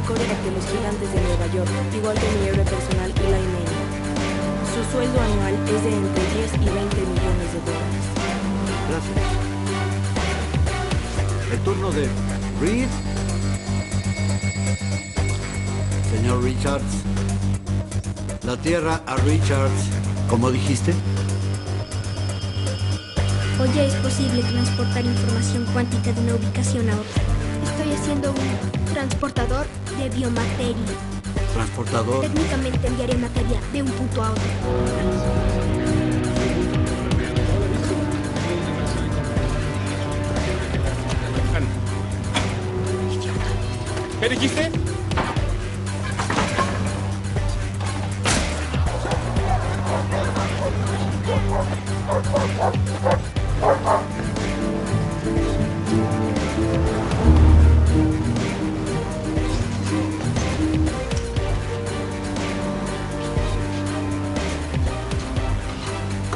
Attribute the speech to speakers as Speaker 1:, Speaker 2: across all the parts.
Speaker 1: coreback de los Gigantes de Nueva York, igual que mi héroe personal Eli Manning. Su sueldo anual es de entre 10 y 20 millones de dólares.
Speaker 2: Gracias. El turno de Reed. Señor Richards. La tierra a Richards. ¿Cómo dijiste?
Speaker 3: Oye, es posible transportar información cuántica de una ubicación a otra. Estoy haciendo un transportador de biomateria.
Speaker 2: Transportador.
Speaker 3: Técnicamente enviaré materia de un punto a otro.
Speaker 4: ¿Qué dijiste?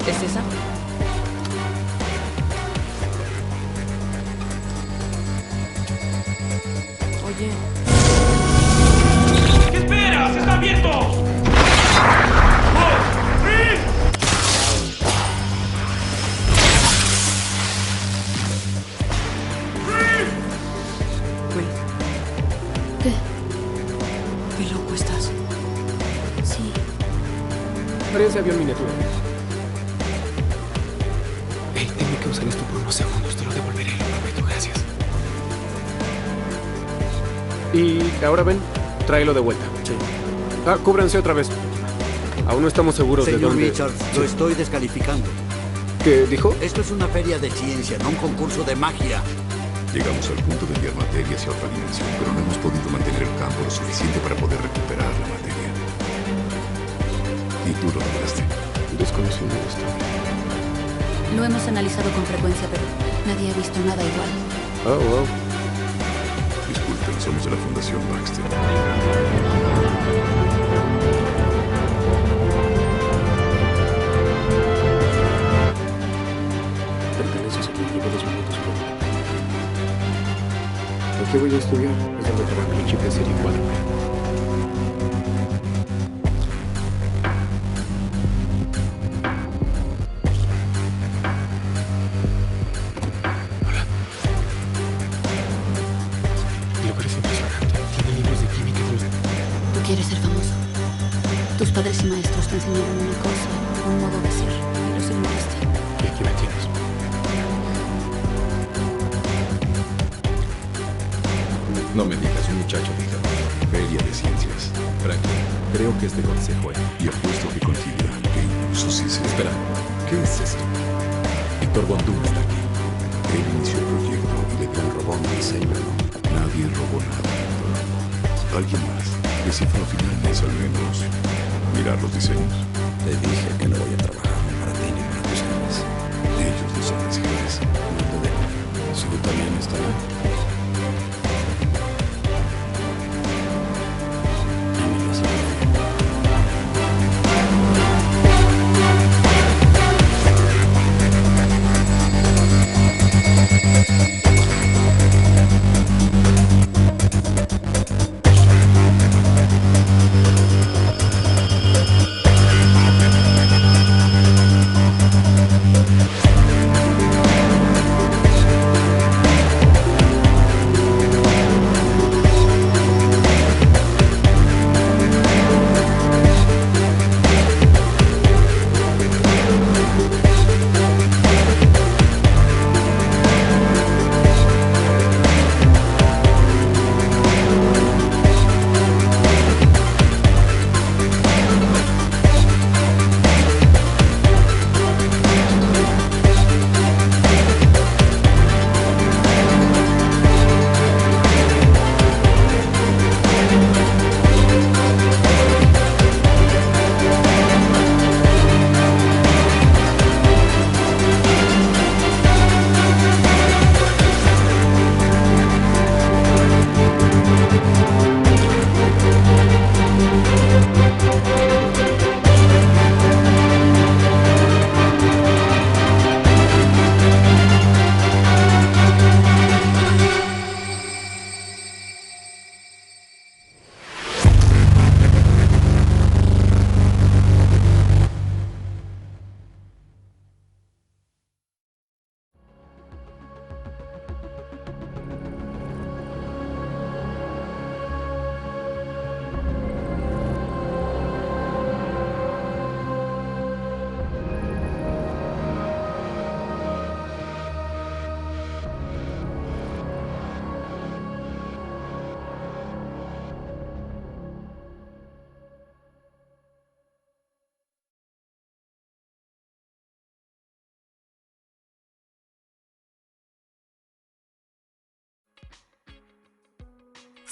Speaker 1: ¿Es esa? Oye.
Speaker 4: ¿Qué esperas? ¡Está abierto!
Speaker 1: ¿Qué? ¿Qué loco estás?
Speaker 3: Sí.
Speaker 5: Parece avión miniatura. Hey, tengo que usar esto por unos segundos. Te lo devolveré, lo prometo. Gracias. Y ahora ven, tráelo de vuelta.
Speaker 2: Sí.
Speaker 5: Cúbranse otra vez. Aún no estamos seguros de
Speaker 2: Señor
Speaker 5: dónde...
Speaker 2: Richards, lo estoy descalificando.
Speaker 5: ¿Qué dijo?
Speaker 2: Esto es una feria de ciencia, no un concurso de magia.
Speaker 6: Llegamos al punto de enviar materia hacia otra dimensión, pero no hemos podido mantener el campo lo suficiente para poder recuperar la materia. Y tú lo lograste.
Speaker 5: Desconocido esto.
Speaker 7: Lo hemos analizado con frecuencia, pero nadie ha visto nada igual.
Speaker 5: Oh, wow.
Speaker 6: Disculpen, somos de la Fundación Baxter.
Speaker 5: Perteneces aquí. Llevo 2 minutos, pero... Aquí voy a estudiar. Es donde trabaja mi chip de serie 4. Hola. Me parece impresionante. Tiene libros de química de los...
Speaker 7: Tú quieres ser famoso. Tus padres y maestros te enseñaron una cosa, un modo de ser, y los ignoraste.
Speaker 5: Y aquí me tienes.
Speaker 6: No me digas, un muchacho dijo. Feria de ciencias.
Speaker 8: Franklin, creo que es de consejo,
Speaker 6: Y apuesto que coincidirá, que incluso si se...
Speaker 8: Espera, ¿qué es esto? Víctor Von Doom está aquí.
Speaker 6: Él inició el proyecto y le dio un robot al diseño. Nadie robó nada. ¿Alguien más? ¿Qué cifra final es al menos mirar los diseños?
Speaker 8: Te dije que no voy a trabajar ni para ti ni para tus jefes.
Speaker 6: Ellos no son mis jefes.
Speaker 8: No te dejo. ¿Su también estará?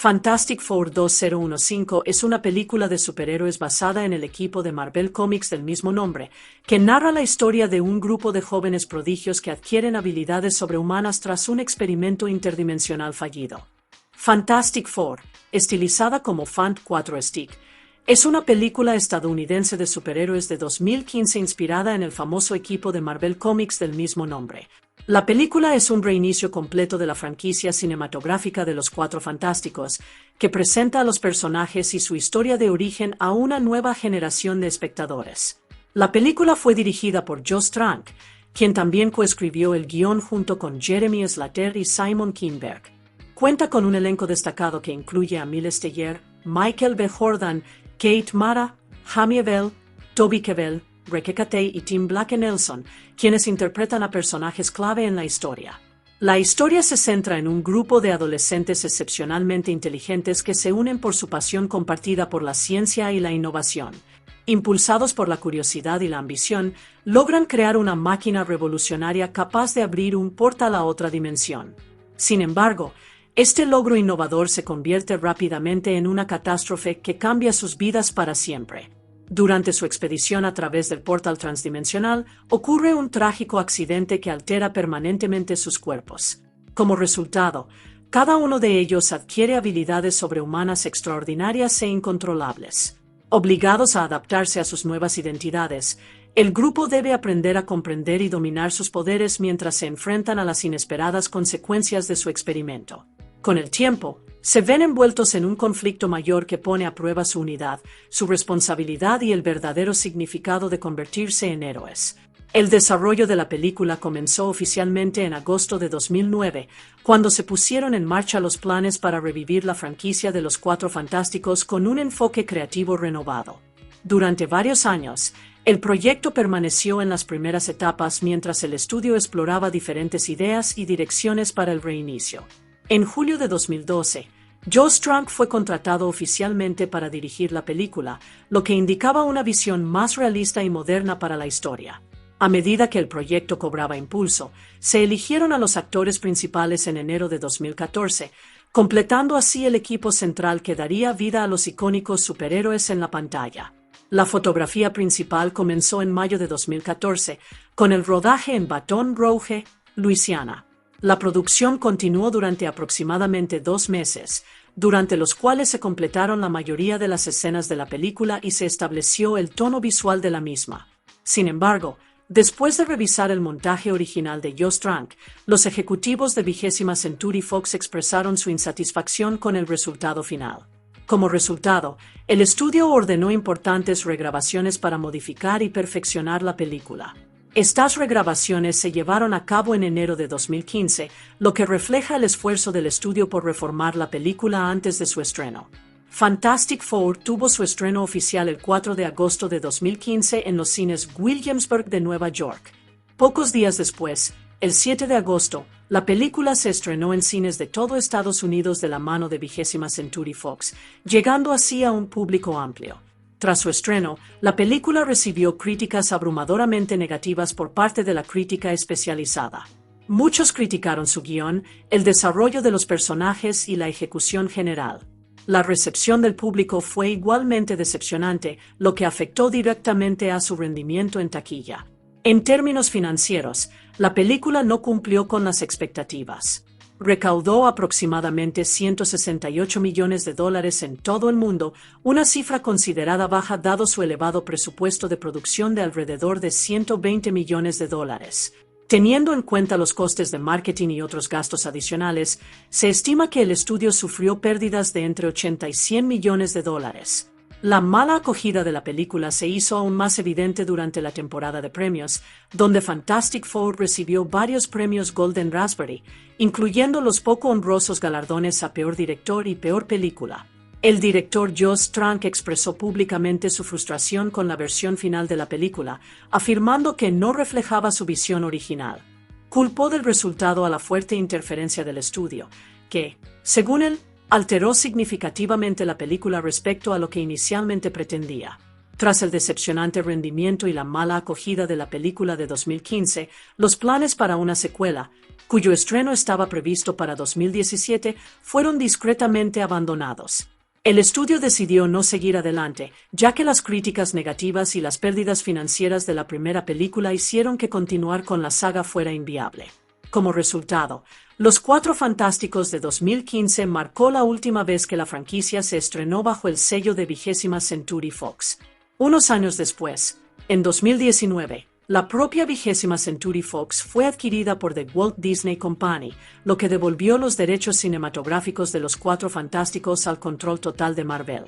Speaker 9: Fantastic Four 2015 es una película de superhéroes basada en el equipo de Marvel Comics del mismo nombre, que narra la historia de un grupo de jóvenes prodigios que adquieren habilidades sobrehumanas tras un experimento interdimensional fallido. Fantastic Four, estilizada como Fant 4 Stick, es una película estadounidense de superhéroes de 2015 inspirada en el famoso equipo de Marvel Comics del mismo nombre. La película es un reinicio completo de la franquicia cinematográfica de Los Cuatro Fantásticos, que presenta a los personajes y su historia de origen a una nueva generación de espectadores. La película fue dirigida por Josh Trank, quien también coescribió el guión junto con Jeremy Slater y Simon Kinberg. Cuenta con un elenco destacado que incluye a Miles Teller, Michael B. Jordan, Kate Mara, Jamie Bell, Toby Kebbell, Rebecca Tate y Tim Blake Nelson, quienes interpretan a personajes clave en la historia. La historia se centra en un grupo de adolescentes excepcionalmente inteligentes que se unen por su pasión compartida por la ciencia y la innovación. Impulsados por la curiosidad y la ambición, logran crear una máquina revolucionaria capaz de abrir un portal a otra dimensión. Sin embargo, este logro innovador se convierte rápidamente en una catástrofe que cambia sus vidas para siempre. Durante su expedición a través del portal transdimensional, ocurre un trágico accidente que altera permanentemente sus cuerpos. Como resultado, cada uno de ellos adquiere habilidades sobrehumanas extraordinarias e incontrolables. Obligados a adaptarse a sus nuevas identidades, el grupo debe aprender a comprender y dominar sus poderes mientras se enfrentan a las inesperadas consecuencias de su experimento. Con el tiempo, se ven envueltos en un conflicto mayor que pone a prueba su unidad, su responsabilidad y el verdadero significado de convertirse en héroes. El desarrollo de la película comenzó oficialmente en agosto de 2009, cuando se pusieron en marcha los planes para revivir la franquicia de Los Cuatro Fantásticos con un enfoque creativo renovado. Durante varios años, el proyecto permaneció en las primeras etapas mientras el estudio exploraba diferentes ideas y direcciones para el reinicio. En julio de 2012, Josh Trank fue contratado oficialmente para dirigir la película, lo que indicaba una visión más realista y moderna para la historia. A medida que el proyecto cobraba impulso, se eligieron a los actores principales en enero de 2014, completando así el equipo central que daría vida a los icónicos superhéroes en la pantalla. La fotografía principal comenzó en mayo de 2014, con el rodaje en Baton Rouge, Luisiana. La producción continuó durante aproximadamente 2 meses, durante los cuales se completaron la mayoría de las escenas de la película y se estableció el tono visual de la misma. Sin embargo, después de revisar el montaje original de Josh Trank, los ejecutivos de 20th Century Fox expresaron su insatisfacción con el resultado final. Como resultado, el estudio ordenó importantes regrabaciones para modificar y perfeccionar la película. Estas regrabaciones se llevaron a cabo en enero de 2015, lo que refleja el esfuerzo del estudio por reformar la película antes de su estreno. Fantastic Four tuvo su estreno oficial el 4 de agosto de 2015 en los cines Williamsburg de Nueva York. Pocos días después, el 7 de agosto, la película se estrenó en cines de todo Estados Unidos de la mano de 20th Century Fox, llegando así a un público amplio. Tras su estreno, la película recibió críticas abrumadoramente negativas por parte de la crítica especializada. Muchos criticaron su guión, el desarrollo de los personajes y la ejecución general. La recepción del público fue igualmente decepcionante, lo que afectó directamente a su rendimiento en taquilla. En términos financieros, la película no cumplió con las expectativas. Recaudó aproximadamente $168 millones en todo el mundo, una cifra considerada baja dado su elevado presupuesto de producción de alrededor de $120 millones. Teniendo en cuenta los costes de marketing y otros gastos adicionales, se estima que el estudio sufrió pérdidas de entre 80 y $100 millones. La mala acogida de la película se hizo aún más evidente durante la temporada de premios, donde Fantastic Four recibió varios premios Golden Raspberry, incluyendo los poco honrosos galardones a Peor Director y Peor Película. El director Josh Trank expresó públicamente su frustración con la versión final de la película, afirmando que no reflejaba su visión original. Culpó del resultado a la fuerte interferencia del estudio, que, según él, alteró significativamente la película respecto a lo que inicialmente pretendía. Tras el decepcionante rendimiento y la mala acogida de la película de 2015, los planes para una secuela, cuyo estreno estaba previsto para 2017, fueron discretamente abandonados. El estudio decidió no seguir adelante, ya que las críticas negativas y las pérdidas financieras de la primera película hicieron que continuar con la saga fuera inviable. Como resultado, Los Cuatro Fantásticos de 2015 marcó la última vez que la franquicia se estrenó bajo el sello de 20ª Century Fox. Unos años después, en 2019, la propia 20ª Century Fox fue adquirida por The Walt Disney Company, lo que devolvió los derechos cinematográficos de Los Cuatro Fantásticos al control total de Marvel.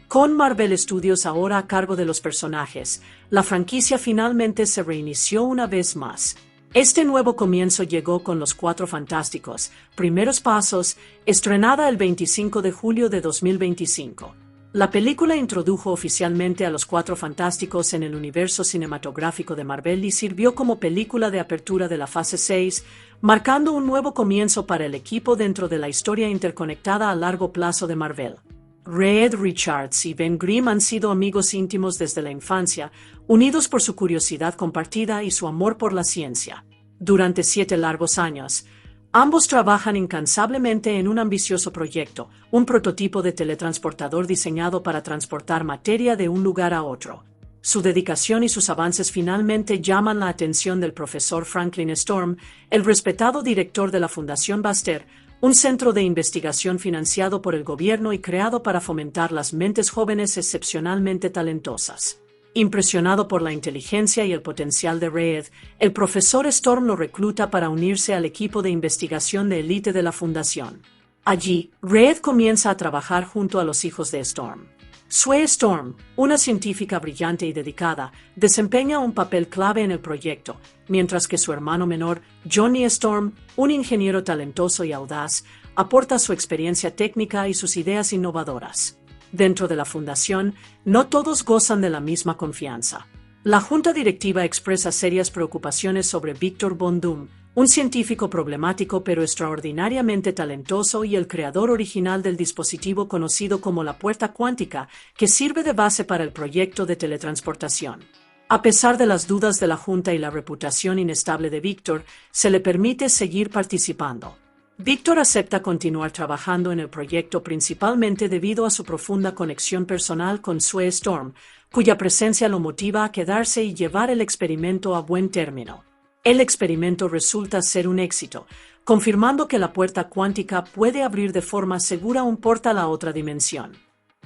Speaker 9: Con Marvel Studios ahora a cargo de los personajes, la franquicia finalmente se reinició una vez más. Este nuevo comienzo llegó con Los Cuatro Fantásticos, Primeros Pasos, estrenada el 25 de julio de 2025. La película introdujo oficialmente a Los Cuatro Fantásticos en el universo cinematográfico de Marvel y sirvió como película de apertura de la fase 6, marcando un nuevo comienzo para el equipo dentro de la historia interconectada a largo plazo de Marvel. Reed Richards y Ben Grimm han sido amigos íntimos desde la infancia, unidos por su curiosidad compartida y su amor por la ciencia. Durante 7 largos años, ambos trabajan incansablemente en un ambicioso proyecto, un prototipo de teletransportador diseñado para transportar materia de un lugar a otro. Su dedicación y sus avances finalmente llaman la atención del profesor Franklin Storm, el respetado director de la Fundación Baxter, un centro de investigación financiado por el gobierno y creado para fomentar las mentes jóvenes excepcionalmente talentosas. Impresionado por la inteligencia y el potencial de Reed, el profesor Storm lo recluta para unirse al equipo de investigación de élite de la fundación. Allí, Reed comienza a trabajar junto a los hijos de Storm. Sue Storm, una científica brillante y dedicada, desempeña un papel clave en el proyecto, mientras que su hermano menor, Johnny Storm, un ingeniero talentoso y audaz, aporta su experiencia técnica y sus ideas innovadoras. Dentro de la fundación, no todos gozan de la misma confianza. La junta directiva expresa serias preocupaciones sobre Victor Von Doom, un científico problemático pero extraordinariamente talentoso y el creador original del dispositivo conocido como la puerta cuántica, que sirve de base para el proyecto de teletransportación. A pesar de las dudas de la junta y la reputación inestable de Victor, se le permite seguir participando. Victor acepta continuar trabajando en el proyecto principalmente debido a su profunda conexión personal con Sue Storm, cuya presencia lo motiva a quedarse y llevar el experimento a buen término. El experimento resulta ser un éxito, confirmando que la puerta cuántica puede abrir de forma segura un portal a otra dimensión.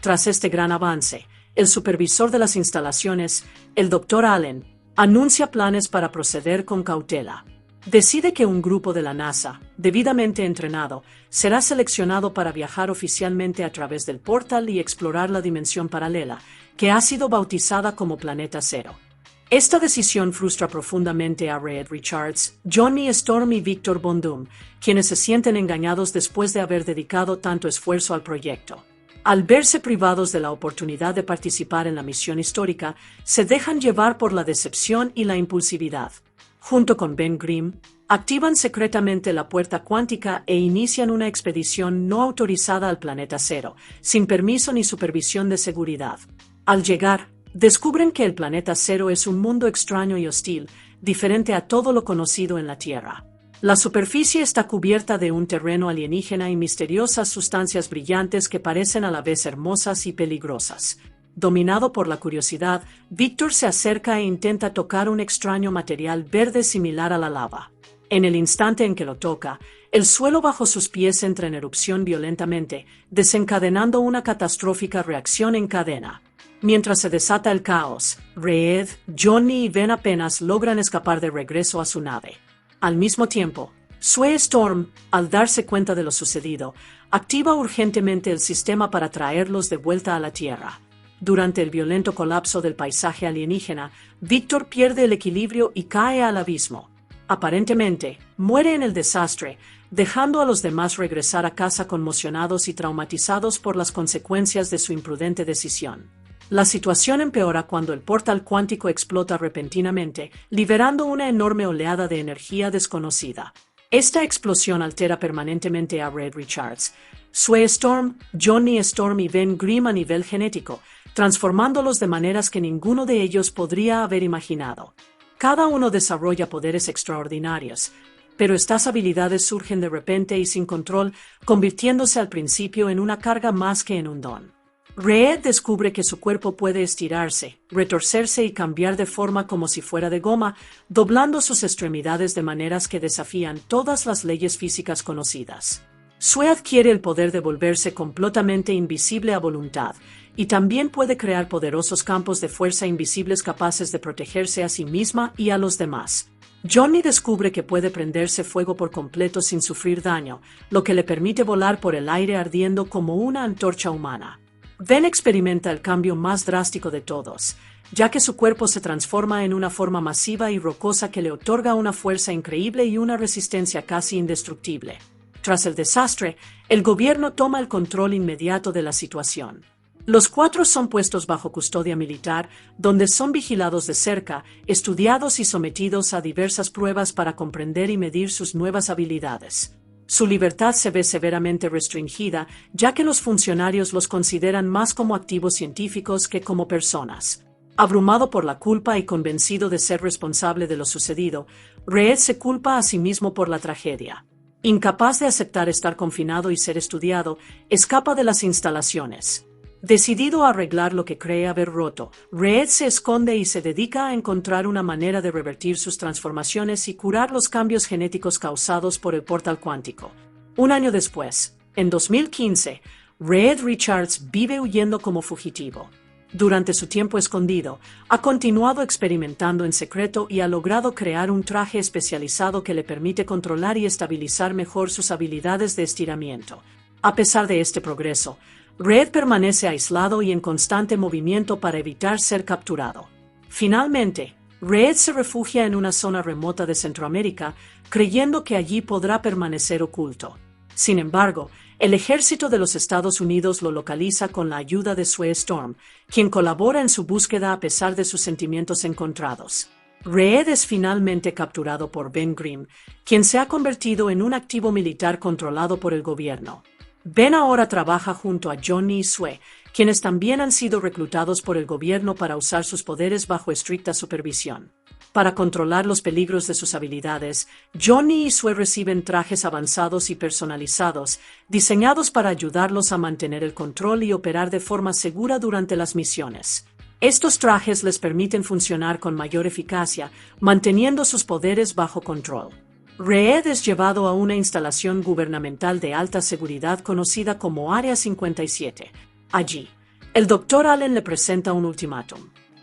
Speaker 9: Tras este gran avance, el supervisor de las instalaciones, el Dr. Allen, anuncia planes para proceder con cautela. Decide que un grupo de la NASA, debidamente entrenado, será seleccionado para viajar oficialmente a través del portal y explorar la dimensión paralela, que ha sido bautizada como Planeta Cero. Esta decisión frustra profundamente a Reed Richards, Johnny Storm y Victor Von Doom, quienes se sienten engañados después de haber dedicado tanto esfuerzo al proyecto. Al verse privados de la oportunidad de participar en la misión histórica, se dejan llevar por la decepción y la impulsividad. Junto con Ben Grimm, activan secretamente la puerta cuántica e inician una expedición no autorizada al Planeta Cero, sin permiso ni supervisión de seguridad. Al llegar, descubren que el Planeta Cero es un mundo extraño y hostil, diferente a todo lo conocido en la Tierra. La superficie está cubierta de un terreno alienígena y misteriosas sustancias brillantes que parecen a la vez hermosas y peligrosas. Dominado por la curiosidad, Victor se acerca e intenta tocar un extraño material verde similar a la lava. En el instante en que lo toca, el suelo bajo sus pies entra en erupción violentamente, desencadenando una catastrófica reacción en cadena. Mientras se desata el caos, Reed, Johnny y Ben apenas logran escapar de regreso a su nave. Al mismo tiempo, Sue Storm, al darse cuenta de lo sucedido, activa urgentemente el sistema para traerlos de vuelta a la Tierra. Durante el violento colapso del paisaje alienígena, Victor pierde el equilibrio y cae al abismo. Aparentemente, muere en el desastre, dejando a los demás regresar a casa conmocionados y traumatizados por las consecuencias de su imprudente decisión. La situación empeora cuando el portal cuántico explota repentinamente, liberando una enorme oleada de energía desconocida. Esta explosión altera permanentemente a Reed Richards, Sue Storm, Johnny Storm y Ben Grimm a nivel genético, transformándolos de maneras que ninguno de ellos podría haber imaginado. Cada uno desarrolla poderes extraordinarios, pero estas habilidades surgen de repente y sin control, convirtiéndose al principio en una carga más que en un don. Reed descubre que su cuerpo puede estirarse, retorcerse y cambiar de forma como si fuera de goma, doblando sus extremidades de maneras que desafían todas las leyes físicas conocidas. Sue adquiere el poder de volverse completamente invisible a voluntad, y también puede crear poderosos campos de fuerza invisibles capaces de protegerse a sí misma y a los demás. Johnny descubre que puede prenderse fuego por completo sin sufrir daño, lo que le permite volar por el aire ardiendo como una antorcha humana. Ben experimenta el cambio más drástico de todos, ya que su cuerpo se transforma en una forma masiva y rocosa que le otorga una fuerza increíble y una resistencia casi indestructible. Tras el desastre, el gobierno toma el control inmediato de la situación. Los 4 son puestos bajo custodia militar, donde son vigilados de cerca, estudiados y sometidos a diversas pruebas para comprender y medir sus nuevas habilidades. Su libertad se ve severamente restringida, ya que los funcionarios los consideran más como activos científicos que como personas. Abrumado por la culpa y convencido de ser responsable de lo sucedido, Reed se culpa a sí mismo por la tragedia. Incapaz de aceptar estar confinado y ser estudiado, escapa de las instalaciones. Decidido a arreglar lo que cree haber roto, Reed se esconde y se dedica a encontrar una manera de revertir sus transformaciones y curar los cambios genéticos causados por el portal cuántico. Un año después, en 2015, Reed Richards vive huyendo como fugitivo. Durante su tiempo escondido, ha continuado experimentando en secreto y ha logrado crear un traje especializado que le permite controlar y estabilizar mejor sus habilidades de estiramiento. A pesar de este progreso, Reed permanece aislado y en constante movimiento para evitar ser capturado. Finalmente, Reed se refugia en una zona remota de Centroamérica, creyendo que allí podrá permanecer oculto. Sin embargo, el ejército de los Estados Unidos lo localiza con la ayuda de Sue Storm, quien colabora en su búsqueda a pesar de sus sentimientos encontrados. Reed es finalmente capturado por Ben Grimm, quien se ha convertido en un activo militar controlado por el gobierno. Ben ahora trabaja junto a Johnny y Sue, quienes también han sido reclutados por el gobierno para usar sus poderes bajo estricta supervisión. Para controlar los peligros de sus habilidades, Johnny y Sue reciben trajes avanzados y personalizados, diseñados para ayudarlos a mantener el control y operar de forma segura durante las misiones. Estos trajes les permiten funcionar con mayor eficacia, manteniendo sus poderes bajo control. Reed es llevado a una instalación gubernamental de alta seguridad conocida como Área 57. Allí, el Dr. Allen le presenta un ultimátum.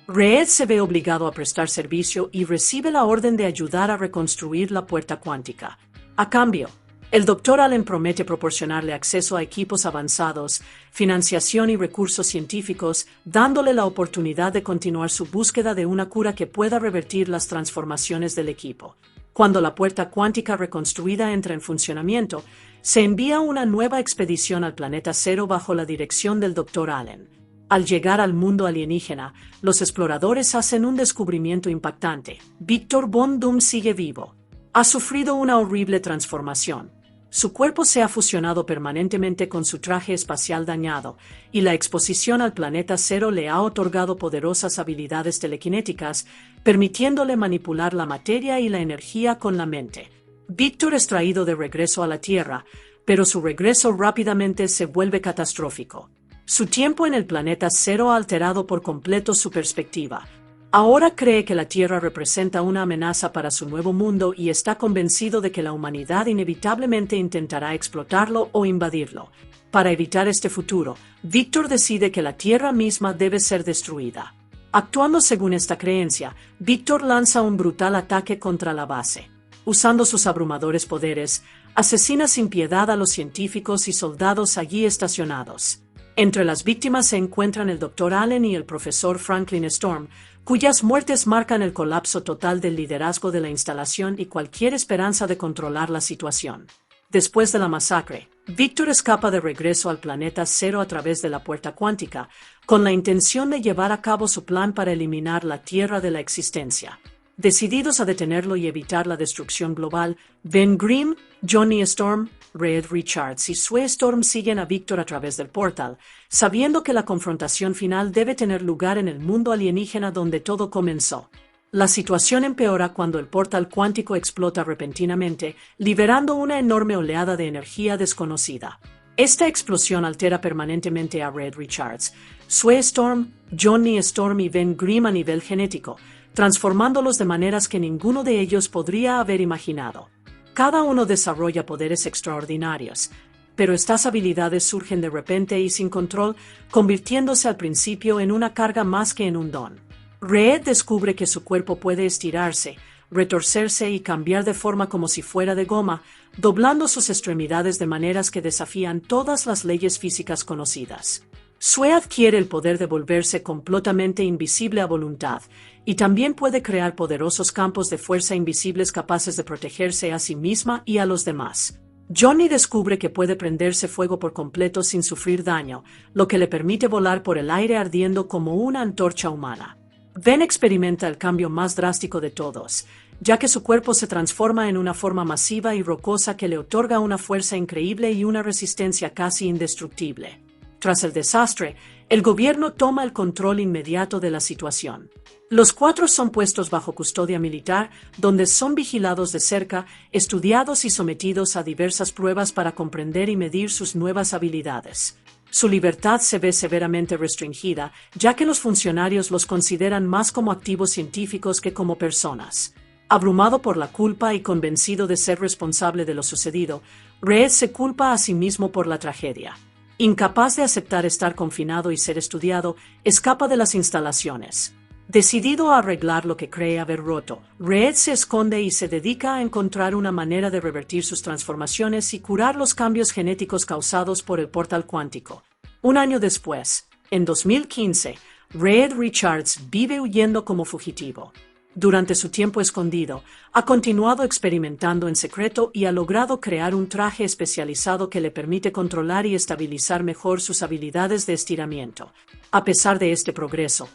Speaker 9: Reed se ve obligado a prestar servicio y recibe la orden de ayudar a reconstruir la puerta cuántica. A cambio, el Dr. Allen promete proporcionarle acceso a equipos avanzados, financiación y recursos científicos, dándole la oportunidad de continuar su búsqueda de una cura que pueda revertir las transformaciones del equipo. Cuando la puerta cuántica reconstruida entra en funcionamiento, se envía una nueva expedición al planeta Cero bajo la dirección del Dr. Allen. Al llegar al mundo alienígena, los exploradores hacen un descubrimiento impactante. Victor Von Doom sigue vivo. Ha sufrido una horrible transformación. Su cuerpo se ha fusionado permanentemente con su traje espacial dañado, y la exposición al planeta Cero le ha otorgado poderosas habilidades telequinéticas, permitiéndole manipular la materia y la energía con la mente. Victor es traído de regreso a la Tierra, pero su regreso rápidamente se vuelve catastrófico. Su tiempo en el planeta Cero ha alterado por completo su perspectiva. Ahora cree que la Tierra representa una amenaza para su nuevo mundo y está convencido de que la humanidad inevitablemente intentará explotarlo o invadirlo. Para evitar este futuro, Victor decide que la Tierra misma debe ser destruida. Actuando según esta creencia, Victor lanza un brutal ataque contra la base. Usando sus abrumadores poderes, asesina sin piedad a los científicos y soldados allí estacionados. Entre las víctimas se encuentran el Dr. Allen y el profesor Franklin Storm, cuyas muertes marcan el colapso total del liderazgo de la instalación y cualquier esperanza de controlar la situación. Después de la masacre, Victor escapa de regreso al planeta Cero a través de la puerta cuántica, con la intención de llevar a cabo su plan para eliminar la Tierra de la existencia. Decididos a detenerlo y evitar la destrucción global, Ben Grimm, Johnny Storm, Reed Richards y Sue Storm siguen a Victor a través del portal, sabiendo que la confrontación final debe tener lugar en el mundo alienígena donde todo comenzó. La situación empeora cuando el portal cuántico explota repentinamente, liberando una enorme oleada de energía desconocida. Esta explosión altera permanentemente a Reed Richards, Sue Storm, Johnny Storm y Ben Grimm a nivel genético, transformándolos de maneras que ninguno de ellos podría haber imaginado. Cada uno desarrolla poderes extraordinarios, pero estas habilidades surgen de repente y sin control, convirtiéndose al principio en una carga más que en un don. Reed descubre que su cuerpo puede estirarse, retorcerse y cambiar de forma como si fuera de goma, doblando sus extremidades de maneras que desafían todas las leyes físicas conocidas. Sue adquiere el poder de volverse completamente invisible a voluntad, y también puede crear poderosos campos de fuerza invisibles capaces de protegerse a sí misma y a los demás. Johnny descubre que puede prenderse fuego por completo sin sufrir daño, lo que le permite volar por el aire ardiendo como una antorcha humana. Ben experimenta el cambio más drástico de todos, ya que su cuerpo se transforma en una forma masiva y rocosa que le otorga una fuerza increíble y una resistencia casi indestructible. Tras el desastre, el gobierno toma el control inmediato de la situación. Los cuatro son puestos bajo custodia militar, donde son vigilados de cerca, estudiados y sometidos a diversas pruebas para comprender y medir sus nuevas habilidades. Su libertad se ve severamente restringida, ya que los funcionarios los consideran más como activos científicos que como personas. Abrumado por la culpa y convencido de ser responsable de lo sucedido, Reed se culpa a sí mismo por la tragedia. Incapaz de aceptar estar confinado y ser estudiado, escapa de las instalaciones. Decidido a arreglar lo que cree haber roto, Reed se esconde y se dedica a encontrar una manera de revertir sus transformaciones y curar los cambios genéticos causados por el portal cuántico. Un año después, en 2015, Reed Richards vive huyendo como fugitivo. Durante su tiempo escondido, ha continuado experimentando en secreto y ha logrado crear un traje especializado que le permite controlar y estabilizar mejor sus habilidades de estiramiento. A pesar de este progreso,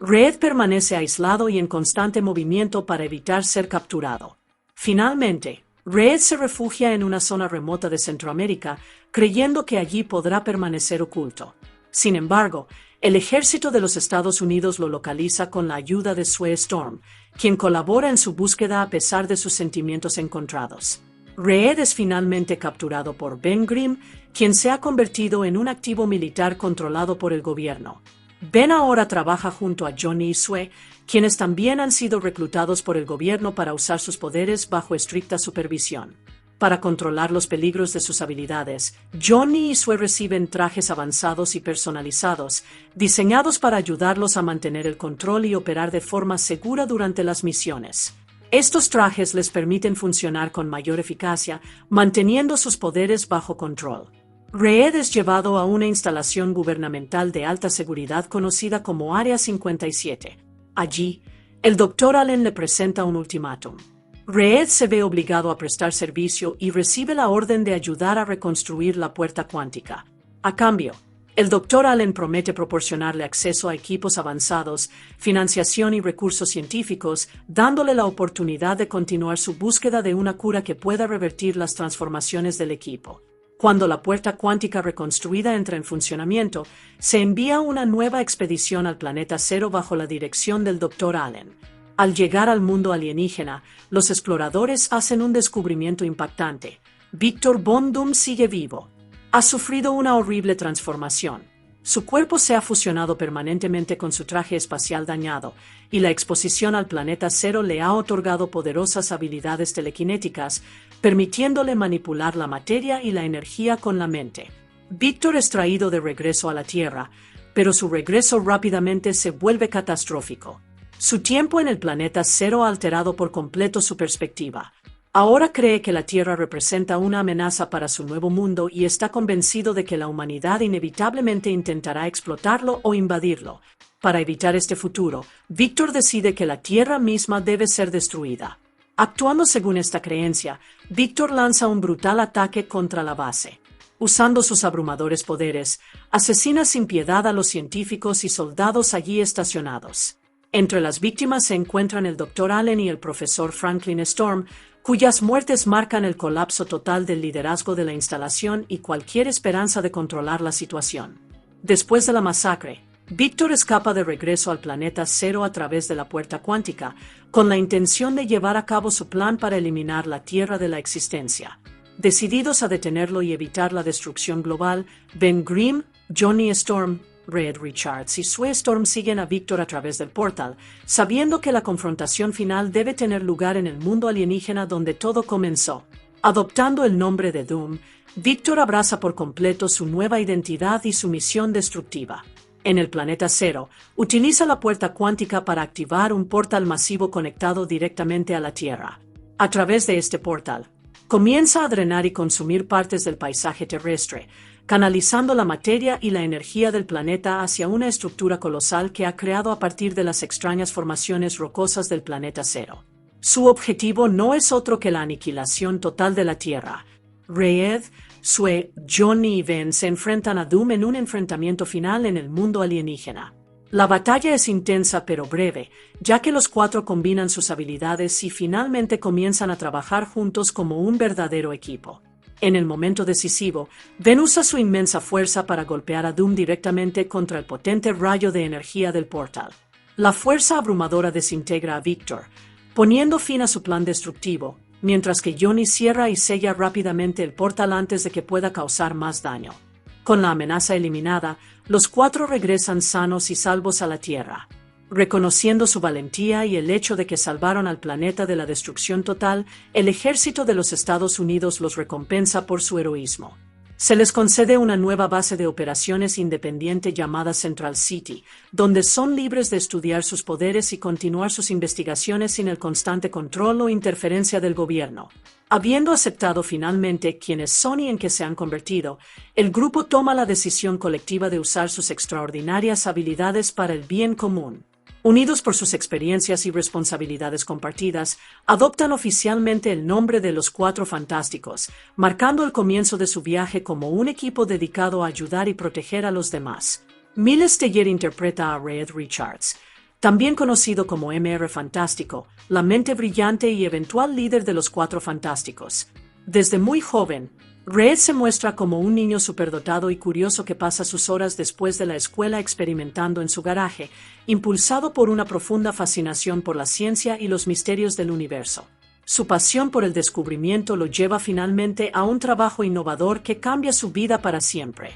Speaker 9: Reed permanece aislado y en constante movimiento para evitar ser capturado. Finalmente, Reed se refugia en una zona remota de Centroamérica, creyendo que allí podrá permanecer oculto. Sin embargo, el ejército de los Estados Unidos lo localiza con la ayuda de Sue Storm, quien colabora en su búsqueda a pesar de sus sentimientos encontrados. Reed es finalmente capturado por Ben Grimm, quien se ha convertido en un activo militar controlado por el gobierno. Ben ahora trabaja junto a Johnny y Sue, quienes también han sido reclutados por el gobierno para usar sus poderes bajo estricta supervisión. Para controlar los peligros de sus habilidades, Johnny y Sue reciben trajes avanzados y personalizados, diseñados para ayudarlos a mantener el control y operar de forma segura durante las misiones. Estos trajes les permiten funcionar con mayor eficacia, manteniendo sus poderes bajo control. Reed es llevado a una instalación gubernamental de alta seguridad conocida como Área 57. Allí, el Dr. Allen le presenta un ultimátum. Reed se ve obligado a prestar servicio y recibe la orden de ayudar a reconstruir la puerta cuántica. A cambio, el Dr. Allen promete proporcionarle acceso a equipos avanzados, financiación y recursos científicos, dándole la oportunidad de continuar su búsqueda de una cura que pueda revertir las transformaciones del equipo. Cuando la puerta cuántica reconstruida entra en funcionamiento, se envía una nueva expedición al planeta Cero bajo la dirección del Dr. Allen. Al llegar al mundo alienígena, los exploradores hacen un descubrimiento impactante. Victor Von Doom sigue vivo. Ha sufrido una horrible transformación. Su cuerpo se ha fusionado permanentemente con su traje espacial dañado, y la exposición al planeta Cero le ha otorgado poderosas habilidades telequinéticas, permitiéndole manipular la materia y la energía con la mente. Victor es traído de regreso a la Tierra, pero su regreso rápidamente se vuelve catastrófico. Su tiempo en el planeta Cero ha alterado por completo su perspectiva. Ahora cree que la Tierra representa una amenaza para su nuevo mundo y está convencido de que la humanidad inevitablemente intentará explotarlo o invadirlo. Para evitar este futuro, Victor decide que la Tierra misma debe ser destruida. Actuando según esta creencia, Victor lanza un brutal ataque contra la base. Usando sus abrumadores poderes, asesina sin piedad a los científicos y soldados allí estacionados. Entre las víctimas se encuentran el Dr. Allen y el profesor Franklin Storm, cuyas muertes marcan el colapso total del liderazgo de la instalación y cualquier esperanza de controlar la situación. Después de la masacre, Victor escapa de regreso al planeta Cero a través de la puerta cuántica, con la intención de llevar a cabo su plan para eliminar la Tierra de la existencia. Decididos a detenerlo y evitar la destrucción global, Ben Grimm, Johnny Storm, Red Richards y Sue Storm siguen a Victor a través del portal, sabiendo que la confrontación final debe tener lugar en el mundo alienígena donde todo comenzó. Adoptando el nombre de Doom, Victor abraza por completo su nueva identidad y su misión destructiva. En el planeta Cero, utiliza la puerta cuántica para activar un portal masivo conectado directamente a la Tierra. A través de este portal, comienza a drenar y consumir partes del paisaje terrestre, canalizando la materia y la energía del planeta hacia una estructura colosal que ha creado a partir de las extrañas formaciones rocosas del planeta Cero. Su objetivo no es otro que la aniquilación total de la Tierra. Red, Sue, Johnny y Ben se enfrentan a Doom en un enfrentamiento final en el mundo alienígena. La batalla es intensa pero breve, ya que los cuatro combinan sus habilidades y finalmente comienzan a trabajar juntos como un verdadero equipo. En el momento decisivo, Ben usa su inmensa fuerza para golpear a Doom directamente contra el potente rayo de energía del portal. La fuerza abrumadora desintegra a Victor, poniendo fin a su plan destructivo, mientras que Johnny cierra y sella rápidamente el portal antes de que pueda causar más daño. Con la amenaza eliminada, los cuatro regresan sanos y salvos a la Tierra. Reconociendo su valentía y el hecho de que salvaron al planeta de la destrucción total, el ejército de los Estados Unidos los recompensa por su heroísmo. Se les concede una nueva base de operaciones independiente llamada Central City, donde son libres de estudiar sus poderes y continuar sus investigaciones sin el constante control o interferencia del gobierno. Habiendo aceptado finalmente quiénes son y en qué se han convertido, el grupo toma la decisión colectiva de usar sus extraordinarias habilidades para el bien común. Unidos por sus experiencias y responsabilidades compartidas, adoptan oficialmente el nombre de los Cuatro Fantásticos, marcando el comienzo de su viaje como un equipo dedicado a ayudar y proteger a los demás. Miles Teller interpreta a Red Richards, también conocido como Mr. Fantástico, la mente brillante y eventual líder de los Cuatro Fantásticos. Desde muy joven, Red se muestra como un niño superdotado y curioso que pasa sus horas después de la escuela experimentando en su garaje, impulsado por una profunda fascinación por la ciencia y los misterios del universo. Su pasión por el descubrimiento lo lleva finalmente a un trabajo innovador que cambia su vida para siempre.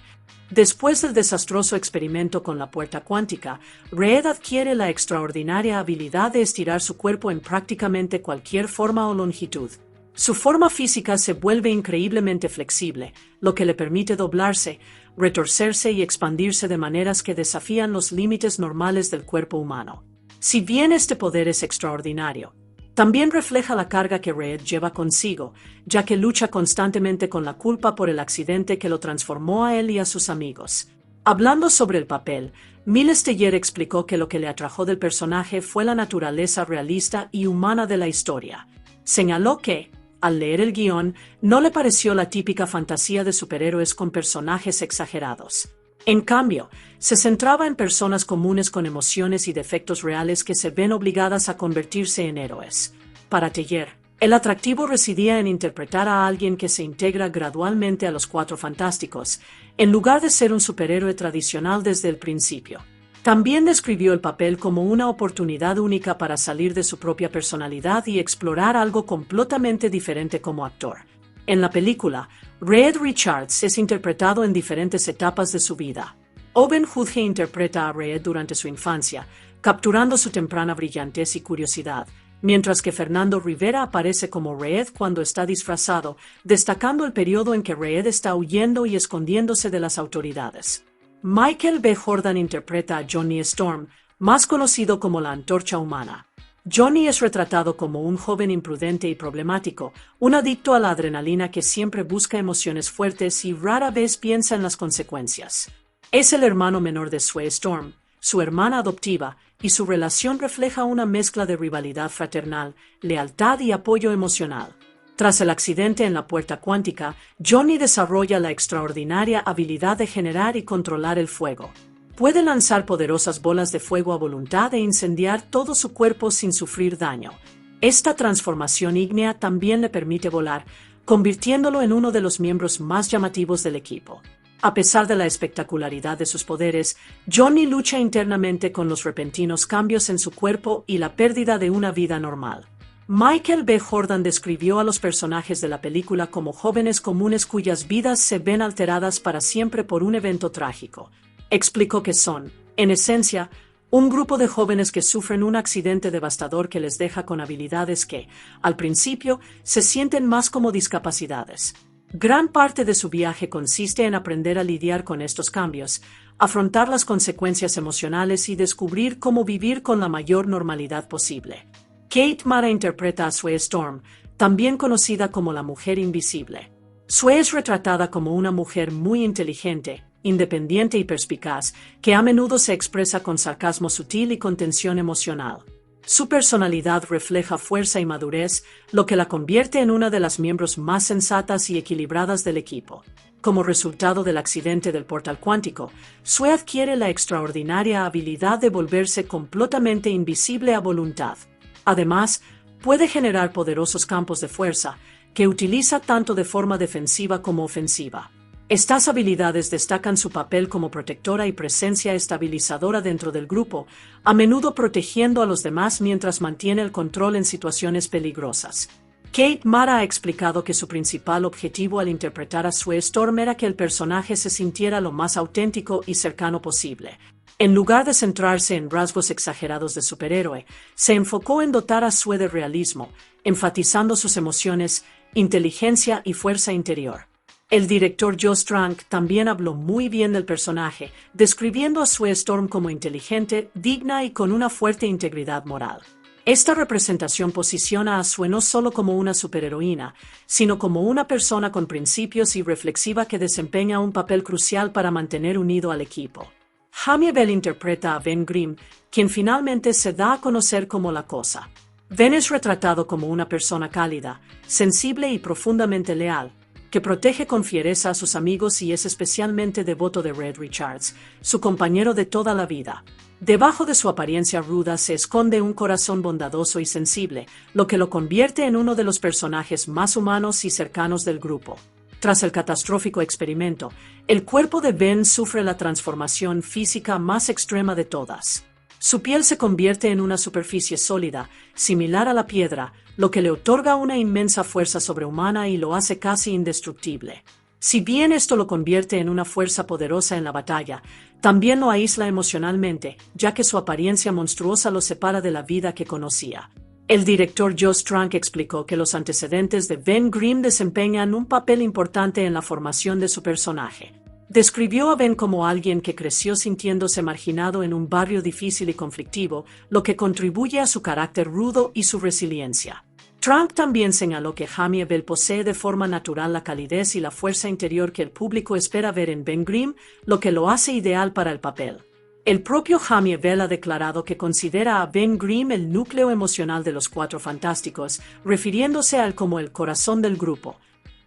Speaker 9: Después del desastroso experimento con la puerta cuántica, Red adquiere la extraordinaria habilidad de estirar su cuerpo en prácticamente cualquier forma o longitud. Su forma física se vuelve increíblemente flexible, lo que le permite doblarse, retorcerse y expandirse de maneras que desafían los límites normales del cuerpo humano. Si bien este poder es extraordinario, también refleja la carga que Red lleva consigo, ya que lucha constantemente con la culpa por el accidente que lo transformó a él y a sus amigos. Hablando sobre el papel, Miles Teller explicó que lo que le atrajo del personaje fue la naturaleza realista y humana de la historia. Señaló que, al leer el guión, no le pareció la típica fantasía de superhéroes con personajes exagerados. En cambio, se centraba en personas comunes con emociones y defectos reales que se ven obligadas a convertirse en héroes. Para Teller, el atractivo residía en interpretar a alguien que se integra gradualmente a los Cuatro Fantásticos, en lugar de ser un superhéroe tradicional desde el principio. También describió el papel como una oportunidad única para salir de su propia personalidad y explorar algo completamente diferente como actor. En la película, Red Richards es interpretado en diferentes etapas de su vida. Owen Judge interpreta a Red durante su infancia, capturando su temprana brillantez y curiosidad, mientras que Fernando Rivera aparece como Red cuando está disfrazado, destacando el periodo en que Red está huyendo y escondiéndose de las autoridades. Michael B. Jordan interpreta a Johnny Storm, más conocido como la Antorcha Humana. Johnny es retratado como un joven imprudente y problemático, un adicto a la adrenalina que siempre busca emociones fuertes y rara vez piensa en las consecuencias. Es el hermano menor de Sue Storm, su hermana adoptiva, y su relación refleja una mezcla de rivalidad fraternal, lealtad y apoyo emocional. Tras el accidente en la puerta cuántica, Johnny desarrolla la extraordinaria habilidad de generar y controlar el fuego. Puede lanzar poderosas bolas de fuego a voluntad e incendiar todo su cuerpo sin sufrir daño. Esta transformación ígnea también le permite volar, convirtiéndolo en uno de los miembros más llamativos del equipo. A pesar de la espectacularidad de sus poderes, Johnny lucha internamente con los repentinos cambios en su cuerpo y la pérdida de una vida normal. Michael B. Jordan describió a los personajes de la película como jóvenes comunes cuyas vidas se ven alteradas para siempre por un evento trágico. Explicó que son, en esencia, un grupo de jóvenes que sufren un accidente devastador que les deja con habilidades que, al principio, se sienten más como discapacidades. Gran parte de su viaje consiste en aprender a lidiar con estos cambios, afrontar las consecuencias emocionales y descubrir cómo vivir con la mayor normalidad posible. Kate Mara interpreta a Sue Storm, también conocida como la Mujer Invisible. Sue es retratada como una mujer muy inteligente, independiente y perspicaz, que a menudo se expresa con sarcasmo sutil y con tensión emocional. Su personalidad refleja fuerza y madurez, lo que la convierte en una de las miembros más sensatas y equilibradas del equipo. Como resultado del accidente del portal cuántico, Sue adquiere la extraordinaria habilidad de volverse completamente invisible a voluntad. Además, puede generar poderosos campos de fuerza, que utiliza tanto de forma defensiva como ofensiva. Estas habilidades destacan su papel como protectora y presencia estabilizadora dentro del grupo, a menudo protegiendo a los demás mientras mantiene el control en situaciones peligrosas. Kate Mara ha explicado que su principal objetivo al interpretar a Sue Storm era que el personaje se sintiera lo más auténtico y cercano posible. En lugar de centrarse en rasgos exagerados de superhéroe, se enfocó en dotar a Sue de realismo, enfatizando sus emociones, inteligencia y fuerza interior. El director Josh Trank también habló muy bien del personaje, describiendo a Sue Storm como inteligente, digna y con una fuerte integridad moral. Esta representación posiciona a Sue no solo como una superheroína, sino como una persona con principios y reflexiva que desempeña un papel crucial para mantener unido al equipo. Jamie Bell interpreta a Ben Grimm, quien finalmente se da a conocer como La Cosa. Ben es retratado como una persona cálida, sensible y profundamente leal, que protege con fiereza a sus amigos y es especialmente devoto de Red Richards, su compañero de toda la vida. Debajo de su apariencia ruda se esconde un corazón bondadoso y sensible, lo que lo convierte en uno de los personajes más humanos y cercanos del grupo. Tras el catastrófico experimento, el cuerpo de Ben sufre la transformación física más extrema de todas. Su piel se convierte en una superficie sólida, similar a la piedra, lo que le otorga una inmensa fuerza sobrehumana y lo hace casi indestructible. Si bien esto lo convierte en una fuerza poderosa en la batalla, también lo aísla emocionalmente, ya que su apariencia monstruosa lo separa de la vida que conocía. El director Josh Trank explicó que los antecedentes de Ben Grimm desempeñan un papel importante en la formación de su personaje. Describió a Ben como alguien que creció sintiéndose marginado en un barrio difícil y conflictivo, lo que contribuye a su carácter rudo y su resiliencia. Trank también señaló que Jamie Bell posee de forma natural la calidez y la fuerza interior que el público espera ver en Ben Grimm, lo que lo hace ideal para el papel. El propio Jamie Bell ha declarado que considera a Ben Grimm el núcleo emocional de los Cuatro Fantásticos, refiriéndose a él como el corazón del grupo.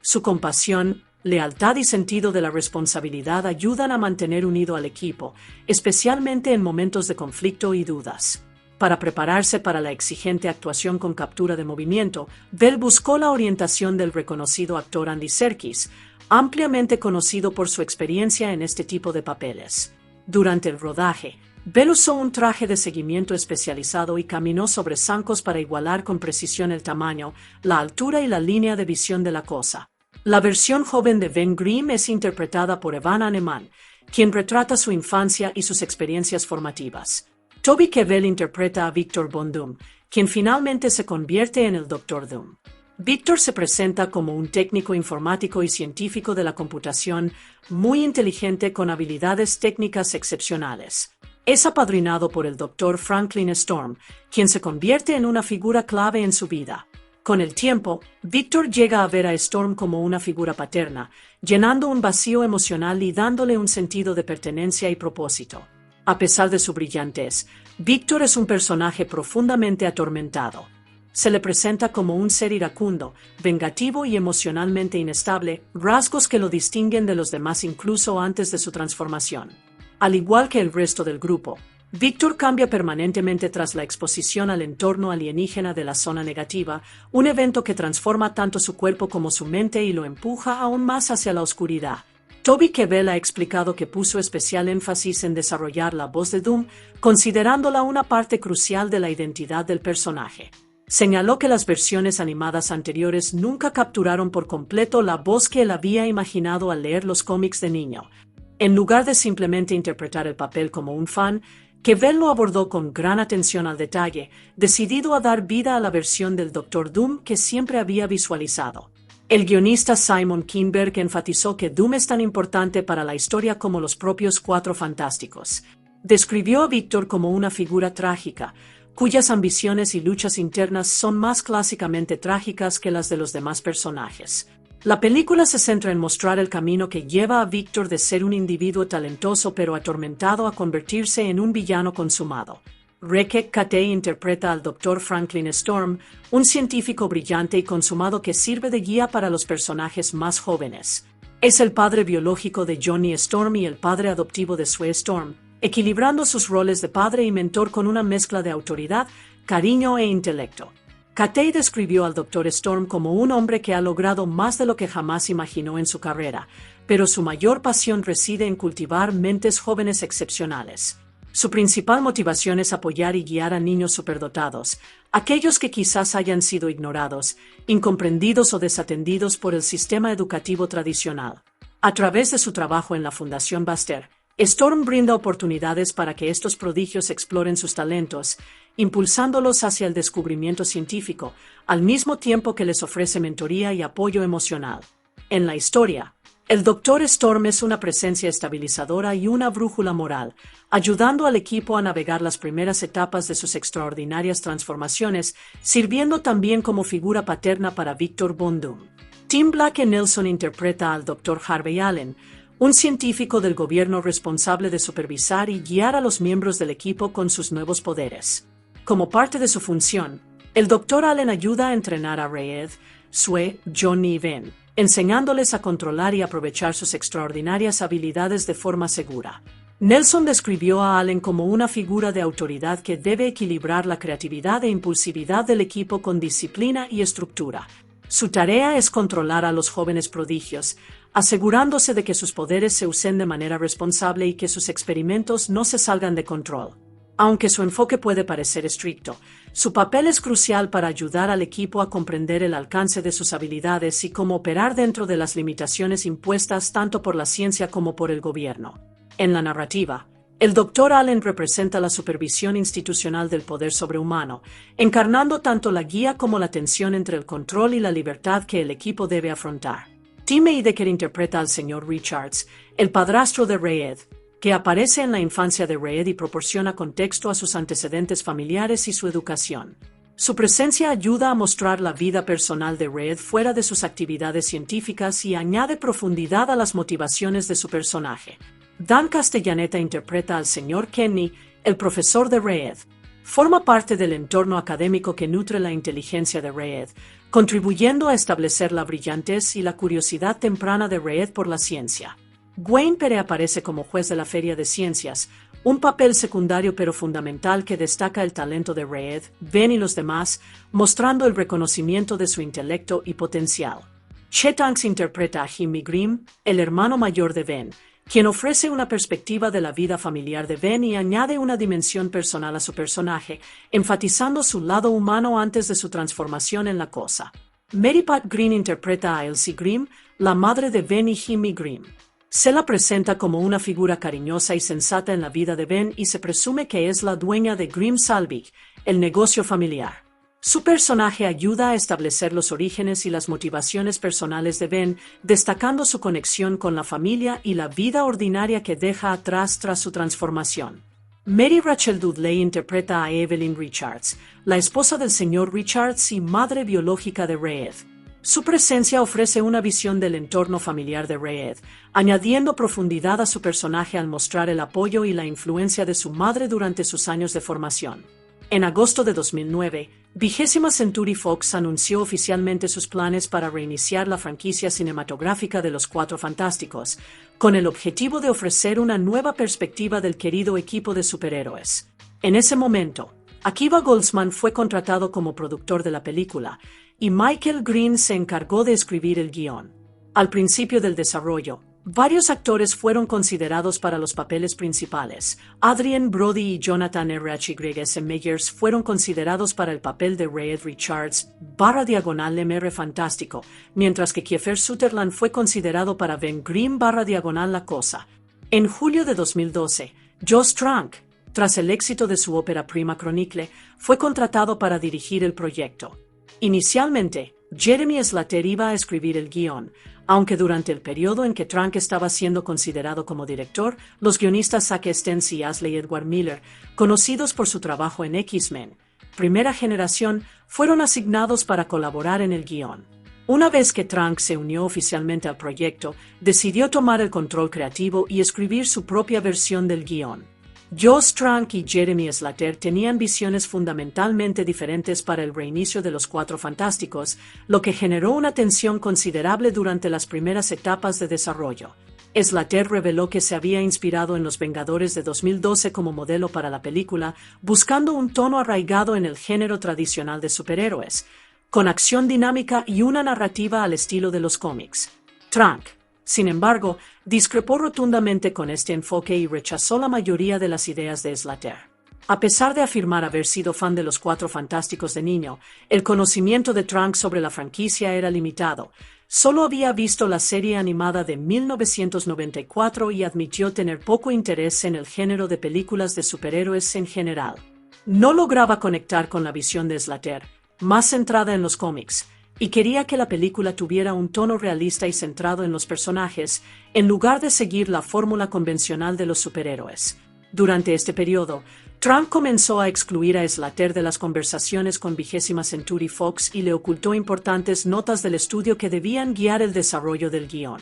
Speaker 9: Su compasión, lealtad y sentido de la responsabilidad ayudan a mantener unido al equipo, especialmente en momentos de conflicto y dudas. Para prepararse para la exigente actuación con captura de movimiento, Bell buscó la orientación del reconocido actor Andy Serkis, ampliamente conocido por su experiencia en este tipo de papeles. Durante el rodaje, Bell usó un traje de seguimiento especializado y caminó sobre zancos para igualar con precisión el tamaño, la altura y la línea de visión de La Cosa. La versión joven de Ben Grimm es interpretada por Evan Hanneman, quien retrata su infancia y sus experiencias formativas. Toby Kebbell interpreta a Victor Von Doom, quien finalmente se convierte en el Dr. Doom. Victor se presenta como un técnico informático y científico de la computación muy inteligente con habilidades técnicas excepcionales. Es apadrinado por el Dr. Franklin Storm, quien se convierte en una figura clave en su vida. Con el tiempo, Victor llega a ver a Storm como una figura paterna, llenando un vacío emocional y dándole un sentido de pertenencia y propósito. A pesar de su brillantez, Victor es un personaje profundamente atormentado. Se le presenta como un ser iracundo, vengativo y emocionalmente inestable, rasgos que lo distinguen de los demás incluso antes de su transformación. Al igual que el resto del grupo, Víctor cambia permanentemente tras la exposición al entorno alienígena de la zona negativa, un evento que transforma tanto su cuerpo como su mente y lo empuja aún más hacia la oscuridad. Toby Kebbell ha explicado que puso especial énfasis en desarrollar la voz de Doom, considerándola una parte crucial de la identidad del personaje. Señaló que las versiones animadas anteriores nunca capturaron por completo la voz que él había imaginado al leer los cómics de niño. En lugar de simplemente interpretar el papel como un fan, Kebbell lo abordó con gran atención al detalle, decidido a dar vida a la versión del Dr. Doom que siempre había visualizado. El guionista Simon Kinberg enfatizó que Doom es tan importante para la historia como los propios Cuatro Fantásticos. Describió a Víctor como una figura trágica, cuyas ambiciones y luchas internas son más clásicamente trágicas que las de los demás personajes. La película se centra en mostrar el camino que lleva a Víctor de ser un individuo talentoso pero atormentado a convertirse en un villano consumado. Rekek Katey interpreta al Dr. Franklin Storm, un científico brillante y consumado que sirve de guía para los personajes más jóvenes. Es el padre biológico de Johnny Storm y el padre adoptivo de Sue Storm, equilibrando sus roles de padre y mentor con una mezcla de autoridad, cariño e intelecto. Katey describió al Dr. Storm como un hombre que ha logrado más de lo que jamás imaginó en su carrera, pero su mayor pasión reside en cultivar mentes jóvenes excepcionales. Su principal motivación es apoyar y guiar a niños superdotados, aquellos que quizás hayan sido ignorados, incomprendidos o desatendidos por el sistema educativo tradicional. A través de su trabajo en la Fundación Baxter, Storm brinda oportunidades para que estos prodigios exploren sus talentos, impulsándolos hacia el descubrimiento científico, al mismo tiempo que les ofrece mentoría y apoyo emocional. En la historia, el Dr. Storm es una presencia estabilizadora y una brújula moral, ayudando al equipo a navegar las primeras etapas de sus extraordinarias transformaciones, sirviendo también como figura paterna para Victor Von Doom. Tim Blake Nelson interpreta al Dr. Harvey Allen, un científico del gobierno responsable de supervisar y guiar a los miembros del equipo con sus nuevos poderes. Como parte de su función, el Dr. Allen ayuda a entrenar a Raed, Sue, Johnny y Ben, enseñándoles a controlar y aprovechar sus extraordinarias habilidades de forma segura. Nelson describió a Allen como una figura de autoridad que debe equilibrar la creatividad e impulsividad del equipo con disciplina y estructura. Su tarea es controlar a los jóvenes prodigios, asegurándose de que sus poderes se usen de manera responsable y que sus experimentos no se salgan de control. Aunque su enfoque puede parecer estricto, su papel es crucial para ayudar al equipo a comprender el alcance de sus habilidades y cómo operar dentro de las limitaciones impuestas tanto por la ciencia como por el gobierno. En la narrativa, el Dr. Allen representa la supervisión institucional del poder sobrehumano, encarnando tanto la guía como la tensión entre el control y la libertad que el equipo debe afrontar. Tim Heidecker interpreta al Sr. Richards, el padrastro de Raed, que aparece en la infancia de Raed y proporciona contexto a sus antecedentes familiares y su educación. Su presencia ayuda a mostrar la vida personal de Raed fuera de sus actividades científicas y añade profundidad a las motivaciones de su personaje. Dan Castellaneta interpreta al Sr. Kenny, el profesor de Raed. Forma parte del entorno académico que nutre la inteligencia de Raed, contribuyendo a establecer la brillantez y la curiosidad temprana de Raed por la ciencia. Wayne Pere aparece como juez de la Feria de Ciencias, un papel secundario pero fundamental que destaca el talento de Raed, Ben y los demás, mostrando el reconocimiento de su intelecto y potencial. Chet Hanks interpreta a Jimmy Grimm, el hermano mayor de Ben, quien ofrece una perspectiva de la vida familiar de Ben y añade una dimensión personal a su personaje, enfatizando su lado humano antes de su transformación en la cosa. Mary Pat Green interpreta a Elsie Grimm, la madre de Ben y Jimmy Grimm. Se la presenta como una figura cariñosa y sensata en la vida de Ben y se presume que es la dueña de Grimm Salvig, el negocio familiar. Su personaje ayuda a establecer los orígenes y las motivaciones personales de Ben, destacando su conexión con la familia y la vida ordinaria que deja atrás tras su transformación. Mary Rachel Dudley interpreta a Evelyn Richards, la esposa del Sr. Richards y madre biológica de Raed. Su presencia ofrece una visión del entorno familiar de Raed, añadiendo profundidad a su personaje al mostrar el apoyo y la influencia de su madre durante sus años de formación. En agosto de 2009, 20th Century Fox anunció oficialmente sus planes para reiniciar la franquicia cinematográfica de los Cuatro Fantásticos, con el objetivo de ofrecer una nueva perspectiva del querido equipo de superhéroes. En ese momento, Akiva Goldsman fue contratado como productor de la película, y Michael Green se encargó de escribir el guión. Al principio del desarrollo, varios actores fueron considerados para los papeles principales. Adrien Brody y Jonathan R.H. Meyers fueron considerados para el papel de Reed Richards /Mr. Fantástico, mientras que Kiefer Sutherland fue considerado para Ben Grimm /La Cosa. En julio de 2012, Josh Trank, tras el éxito de su ópera prima Chronicle, fue contratado para dirigir el proyecto. Inicialmente, Jeremy Slater iba a escribir el guión, aunque durante el periodo en que Trank estaba siendo considerado como director, los guionistas Zack Stentz y Ashley Edward Miller, conocidos por su trabajo en X-Men, primera generación, fueron asignados para colaborar en el guión. Una vez que Trank se unió oficialmente al proyecto, decidió tomar el control creativo y escribir su propia versión del guión. Josh Trank y Jeremy Slater tenían visiones fundamentalmente diferentes para el reinicio de los Cuatro Fantásticos, lo que generó una tensión considerable durante las primeras etapas de desarrollo. Slater reveló que se había inspirado en Los Vengadores de 2012 como modelo para la película, buscando un tono arraigado en el género tradicional de superhéroes, con acción dinámica y una narrativa al estilo de los cómics. Trank, sin embargo, discrepó rotundamente con este enfoque y rechazó la mayoría de las ideas de Slater. A pesar de afirmar haber sido fan de los Cuatro Fantásticos de niño, el conocimiento de Trank sobre la franquicia era limitado. Solo había visto la serie animada de 1994 y admitió tener poco interés en el género de películas de superhéroes en general. No lograba conectar con la visión de Slater, más centrada en los cómics, y quería que la película tuviera un tono realista y centrado en los personajes, en lugar de seguir la fórmula convencional de los superhéroes. Durante este periodo, Trank comenzó a excluir a Slater de las conversaciones con 20th Century Fox y le ocultó importantes notas del estudio que debían guiar el desarrollo del guión.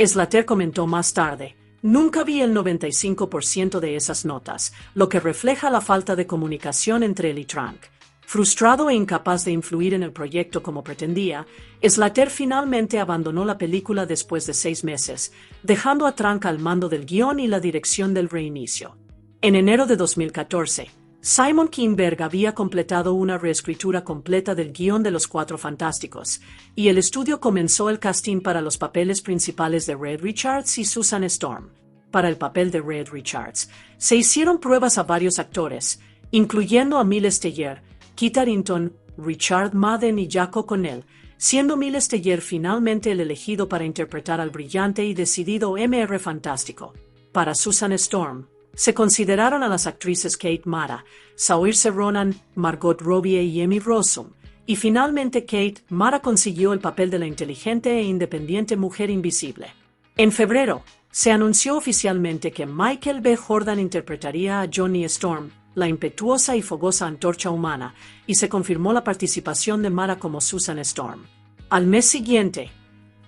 Speaker 9: Slater comentó más tarde: "Nunca vi el 95% de esas notas, lo que refleja la falta de comunicación entre él y Trank". Frustrado e incapaz de influir en el proyecto como pretendía, Slater finalmente abandonó la película después de 6 meses, dejando a Trank al mando del guión y la dirección del reinicio. En enero de 2014, Simon Kinberg había completado una reescritura completa del guión de Los Cuatro Fantásticos, y el estudio comenzó el casting para los papeles principales de Reed Richards y Susan Storm. Para el papel de Reed Richards, se hicieron pruebas a varios actores, incluyendo a Miles Teller, Kit Harington, Richard Madden y Jack O'Connell, siendo Miles Teller finalmente el elegido para interpretar al brillante y decidido Mr. Fantástico. Para Susan Storm, se consideraron a las actrices Kate Mara, Saoirse Ronan, Margot Robbie y Emmy Rossum, y finalmente Mara consiguió el papel de la inteligente e independiente mujer invisible. En febrero, se anunció oficialmente que Michael B. Jordan interpretaría a Johnny Storm, la impetuosa y fogosa antorcha humana, y se confirmó la participación de Mara como Susan Storm. Al mes siguiente,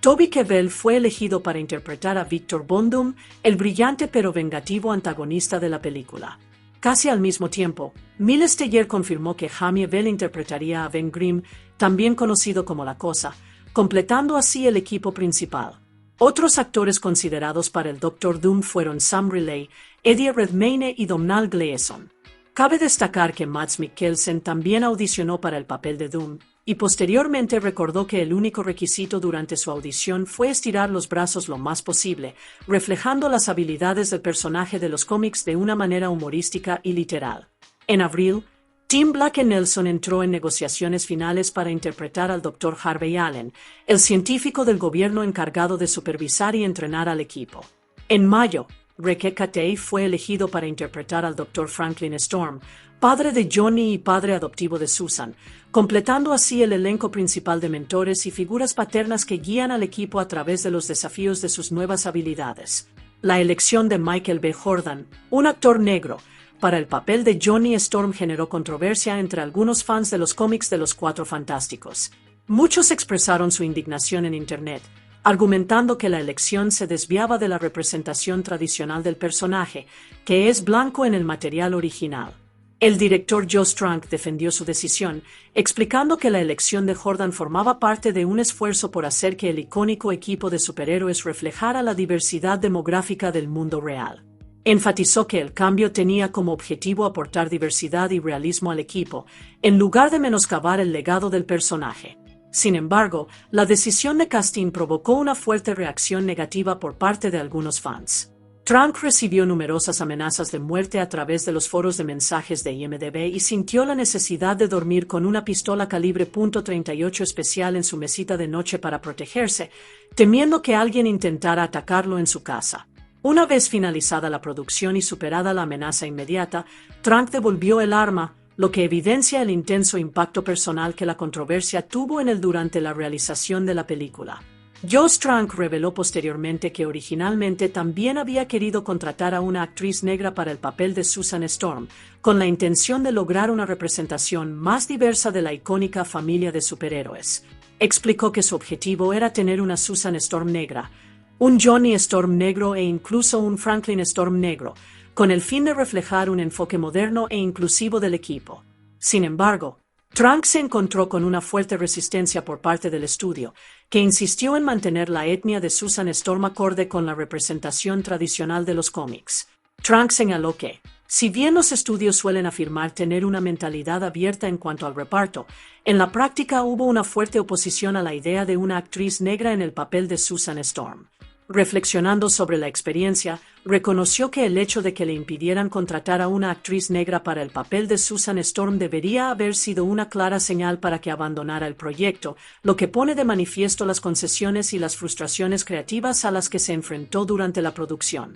Speaker 9: Toby Kebbell fue elegido para interpretar a Victor Von Doom, el brillante pero vengativo antagonista de la película. Casi al mismo tiempo, Miles Teller confirmó que Jamie Bell interpretaría a Ben Grimm, también conocido como La Cosa, completando así el equipo principal. Otros actores considerados para el Doctor Doom fueron Sam Riley, Eddie Redmayne y Domhnall Gleeson. Cabe destacar que Mads Mikkelsen también audicionó para el papel de Doom, y posteriormente recordó que el único requisito durante su audición fue estirar los brazos lo más posible, reflejando las habilidades del personaje de los cómics de una manera humorística y literal. En abril, Tim Blake Nelson entró en negociaciones finales para interpretar al Dr. Harvey Allen, el científico del gobierno encargado de supervisar y entrenar al equipo. En mayo, Rebecca Tay fue elegido para interpretar al Dr. Franklin Storm, padre de Johnny y padre adoptivo de Susan, completando así el elenco principal de mentores y figuras paternas que guían al equipo a través de los desafíos de sus nuevas habilidades. La elección de Michael B. Jordan, un actor negro, para el papel de Johnny Storm generó controversia entre algunos fans de los cómics de los Cuatro Fantásticos. Muchos expresaron su indignación en Internet, argumentando que la elección se desviaba de la representación tradicional del personaje, que es blanco en el material original. El director Josh Trank defendió su decisión, explicando que la elección de Jordan formaba parte de un esfuerzo por hacer que el icónico equipo de superhéroes reflejara la diversidad demográfica del mundo real. Enfatizó que el cambio tenía como objetivo aportar diversidad y realismo al equipo, en lugar de menoscabar el legado del personaje. Sin embargo, la decisión de casting provocó una fuerte reacción negativa por parte de algunos fans. Trank recibió numerosas amenazas de muerte a través de los foros de mensajes de IMDb y sintió la necesidad de dormir con una pistola calibre .38 especial en su mesita de noche para protegerse, temiendo que alguien intentara atacarlo en su casa. Una vez finalizada la producción y superada la amenaza inmediata, Trank devolvió el arma, lo que evidencia el intenso impacto personal que la controversia tuvo en él durante la realización de la película. Josh Trank reveló posteriormente que originalmente también había querido contratar a una actriz negra para el papel de Susan Storm, con la intención de lograr una representación más diversa de la icónica familia de superhéroes. Explicó que su objetivo era tener una Susan Storm negra, un Johnny Storm negro e incluso un Franklin Storm negro, con el fin de reflejar un enfoque moderno e inclusivo del equipo. Sin embargo, Trank se encontró con una fuerte resistencia por parte del estudio, que insistió en mantener la etnia de Susan Storm acorde con la representación tradicional de los cómics. Trank señaló que, si bien los estudios suelen afirmar tener una mentalidad abierta en cuanto al reparto, en la práctica hubo una fuerte oposición a la idea de una actriz negra en el papel de Susan Storm. Reflexionando sobre la experiencia, reconoció que el hecho de que le impidieran contratar a una actriz negra para el papel de Susan Storm debería haber sido una clara señal para que abandonara el proyecto, lo que pone de manifiesto las concesiones y las frustraciones creativas a las que se enfrentó durante la producción.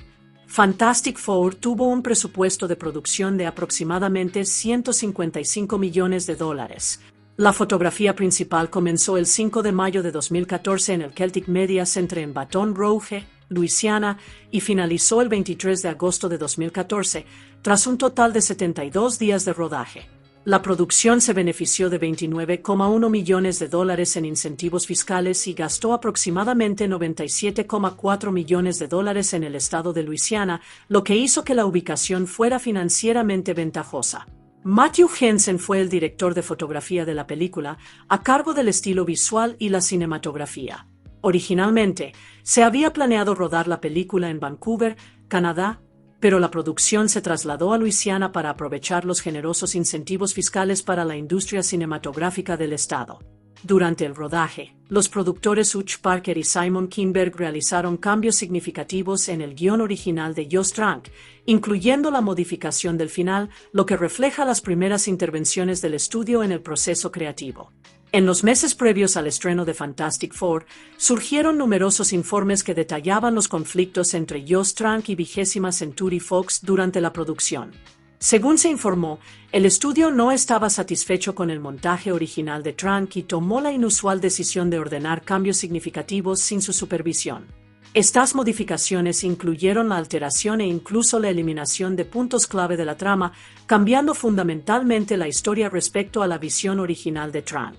Speaker 9: Fantastic Four tuvo un presupuesto de producción de aproximadamente $155 millones. La fotografía principal comenzó el 5 de mayo de 2014 en el Celtic Media Center en Baton Rouge, Luisiana, y finalizó el 23 de agosto de 2014, tras un total de 72 días de rodaje. La producción se benefició de $29,1 millones en incentivos fiscales y gastó aproximadamente $97,4 millones en el estado de Luisiana, lo que hizo que la ubicación fuera financieramente ventajosa. Matthew Henson fue el director de fotografía de la película, a cargo del estilo visual y la cinematografía. Originalmente, se había planeado rodar la película en Vancouver, Canadá, pero la producción se trasladó a Luisiana para aprovechar los generosos incentivos fiscales para la industria cinematográfica del estado. Durante el rodaje, los productores Hutch Parker y Simon Kinberg realizaron cambios significativos en el guión original de Josh Trank, incluyendo la modificación del final, lo que refleja las primeras intervenciones del estudio en el proceso creativo. En los meses previos al estreno de Fantastic Four, surgieron numerosos informes que detallaban los conflictos entre Josh Trank y 20th Century Fox durante la producción. Según se informó, el estudio no estaba satisfecho con el montaje original de Trank y tomó la inusual decisión de ordenar cambios significativos sin su supervisión. Estas modificaciones incluyeron la alteración e incluso la eliminación de puntos clave de la trama, cambiando fundamentalmente la historia respecto a la visión original de Trank.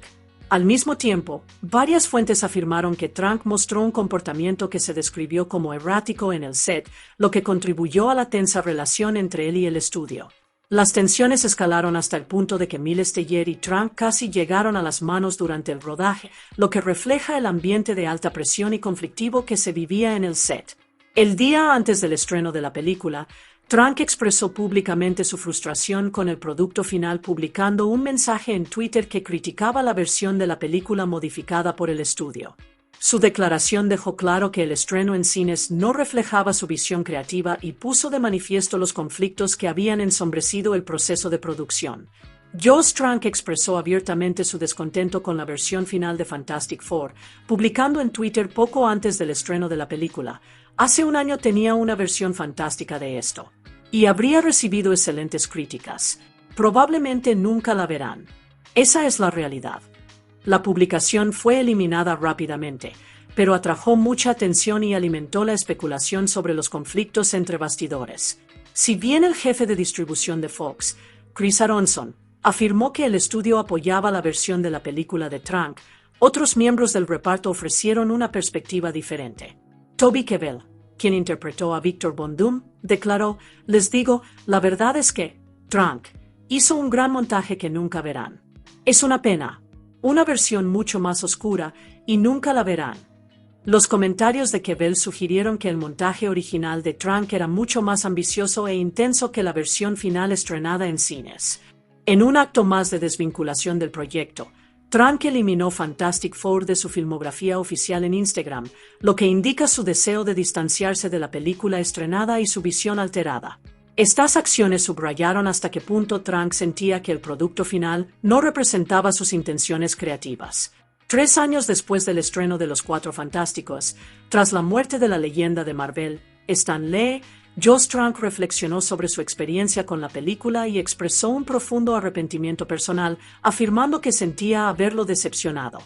Speaker 9: Al mismo tiempo, varias fuentes afirmaron que Trank mostró un comportamiento que se describió como errático en el set, lo que contribuyó a la tensa relación entre él y el estudio. Las tensiones escalaron hasta el punto de que Miles Teller y Trank casi llegaron a las manos durante el rodaje, lo que refleja el ambiente de alta presión y conflictivo que se vivía en el set. El día antes del estreno de la película, Trank expresó públicamente su frustración con el producto final publicando un mensaje en Twitter que criticaba la versión de la película modificada por el estudio. Su declaración dejó claro que el estreno en cines no reflejaba su visión creativa y puso de manifiesto los conflictos que habían ensombrecido el proceso de producción. Josh Trank expresó abiertamente su descontento con la versión final de Fantastic Four, publicando en Twitter poco antes del estreno de la película: "Hace un año tenía una versión fantástica de esto. Y habría recibido excelentes críticas. Probablemente nunca la verán. Esa es la realidad". La publicación fue eliminada rápidamente, pero atrajo mucha atención y alimentó la especulación sobre los conflictos entre bastidores. Si bien el jefe de distribución de Fox, Chris Aronson, afirmó que el estudio apoyaba la versión de la película de Trank, otros miembros del reparto ofrecieron una perspectiva diferente. Toby Kebbell, quien interpretó a Victor Von Doom, declaró: "Les digo, la verdad es que Trank Hizo un gran montaje que nunca verán. Es una pena. Una versión mucho más oscura y nunca la verán. Los comentarios de Kevel sugirieron que el montaje original de Trank era mucho más ambicioso e intenso que la versión final estrenada en cines. En un acto más de desvinculación del proyecto, Trank eliminó Fantastic Four de su filmografía oficial en Instagram, lo que indica su deseo de distanciarse de la película estrenada y su visión alterada. Estas acciones subrayaron hasta qué punto Trank sentía que el producto final no representaba sus intenciones creativas. 3 años después del estreno de Los Cuatro Fantásticos, tras la muerte de la leyenda de Marvel, Stan Lee, Joss Trank reflexionó sobre su experiencia con la película y expresó un profundo arrepentimiento personal, afirmando que sentía haberlo decepcionado.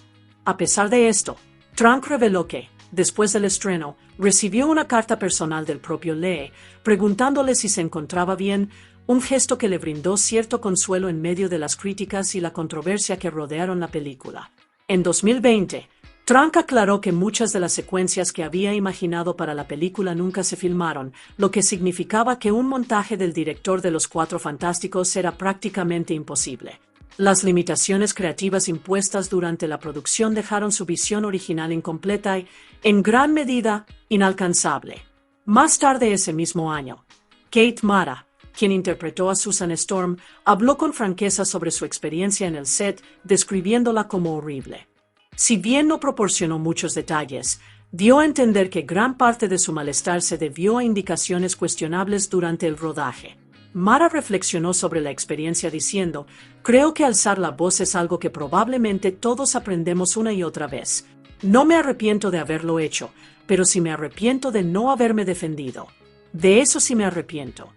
Speaker 9: A pesar de esto, Trank reveló que, después del estreno, recibió una carta personal del propio Lee, preguntándole si se encontraba bien, un gesto que le brindó cierto consuelo en medio de las críticas y la controversia que rodearon la película. En 2020, Trank aclaró que muchas de las secuencias que había imaginado para la película nunca se filmaron, lo que significaba que un montaje del director de Los Cuatro Fantásticos era prácticamente imposible. Las limitaciones creativas impuestas durante la producción dejaron su visión original incompleta y, en gran medida, inalcanzable. Más tarde ese mismo año, Kate Mara, quien interpretó a Susan Storm, habló con franqueza sobre su experiencia en el set, describiéndola como horrible. Si bien no proporcionó muchos detalles, dio a entender que gran parte de su malestar se debió a indicaciones cuestionables durante el rodaje. Mara reflexionó sobre la experiencia diciendo: «Creo que alzar la voz es algo que probablemente todos aprendemos una y otra vez. No me arrepiento de haberlo hecho, pero sí me arrepiento de no haberme defendido. De eso sí me arrepiento».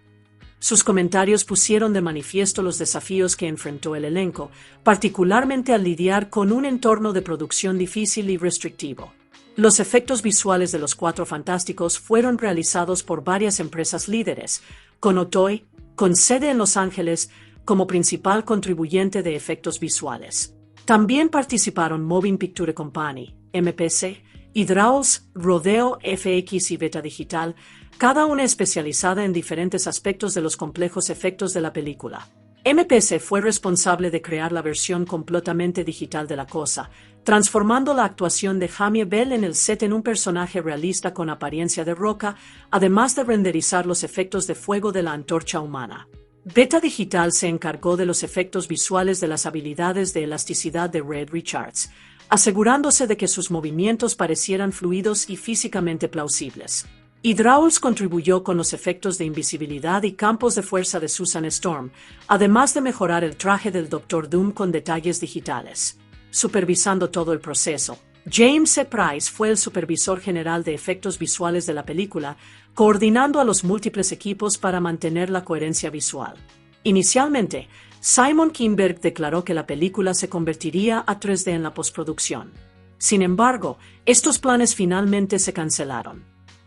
Speaker 9: Sus comentarios pusieron de manifiesto los desafíos que enfrentó el elenco, particularmente al lidiar con un entorno de producción difícil y restrictivo. Los efectos visuales de Los Cuatro Fantásticos fueron realizados por varias empresas líderes, con Otoy, con sede en Los Ángeles, como principal contribuyente de efectos visuales. También participaron Moving Picture Company, MPC, y Draws, Rodeo, FX y Beta Digital, cada una especializada en diferentes aspectos de los complejos efectos de la película. MPC fue responsable de crear la versión completamente digital de la cosa, transformando la actuación de Jamie Bell en el set en un personaje realista con apariencia de roca, además de renderizar los efectos de fuego de la antorcha humana. Beta Digital se encargó de los efectos visuales de las habilidades de elasticidad de Reed Richards, asegurándose de que sus movimientos parecieran fluidos y físicamente plausibles. Hydrauls contribuyó con los efectos de invisibilidad y campos de fuerza de Susan Storm, además de mejorar el traje del Dr. Doom con detalles digitales. Supervisando todo el proceso, James C. Price fue el supervisor general de efectos visuales de la película, coordinando a los múltiples equipos para mantener la coherencia visual. Inicialmente, Simon Kinberg declaró que la película se convertiría a 3D en la postproducción. Sin embargo, estos planes finalmente se cancelaron.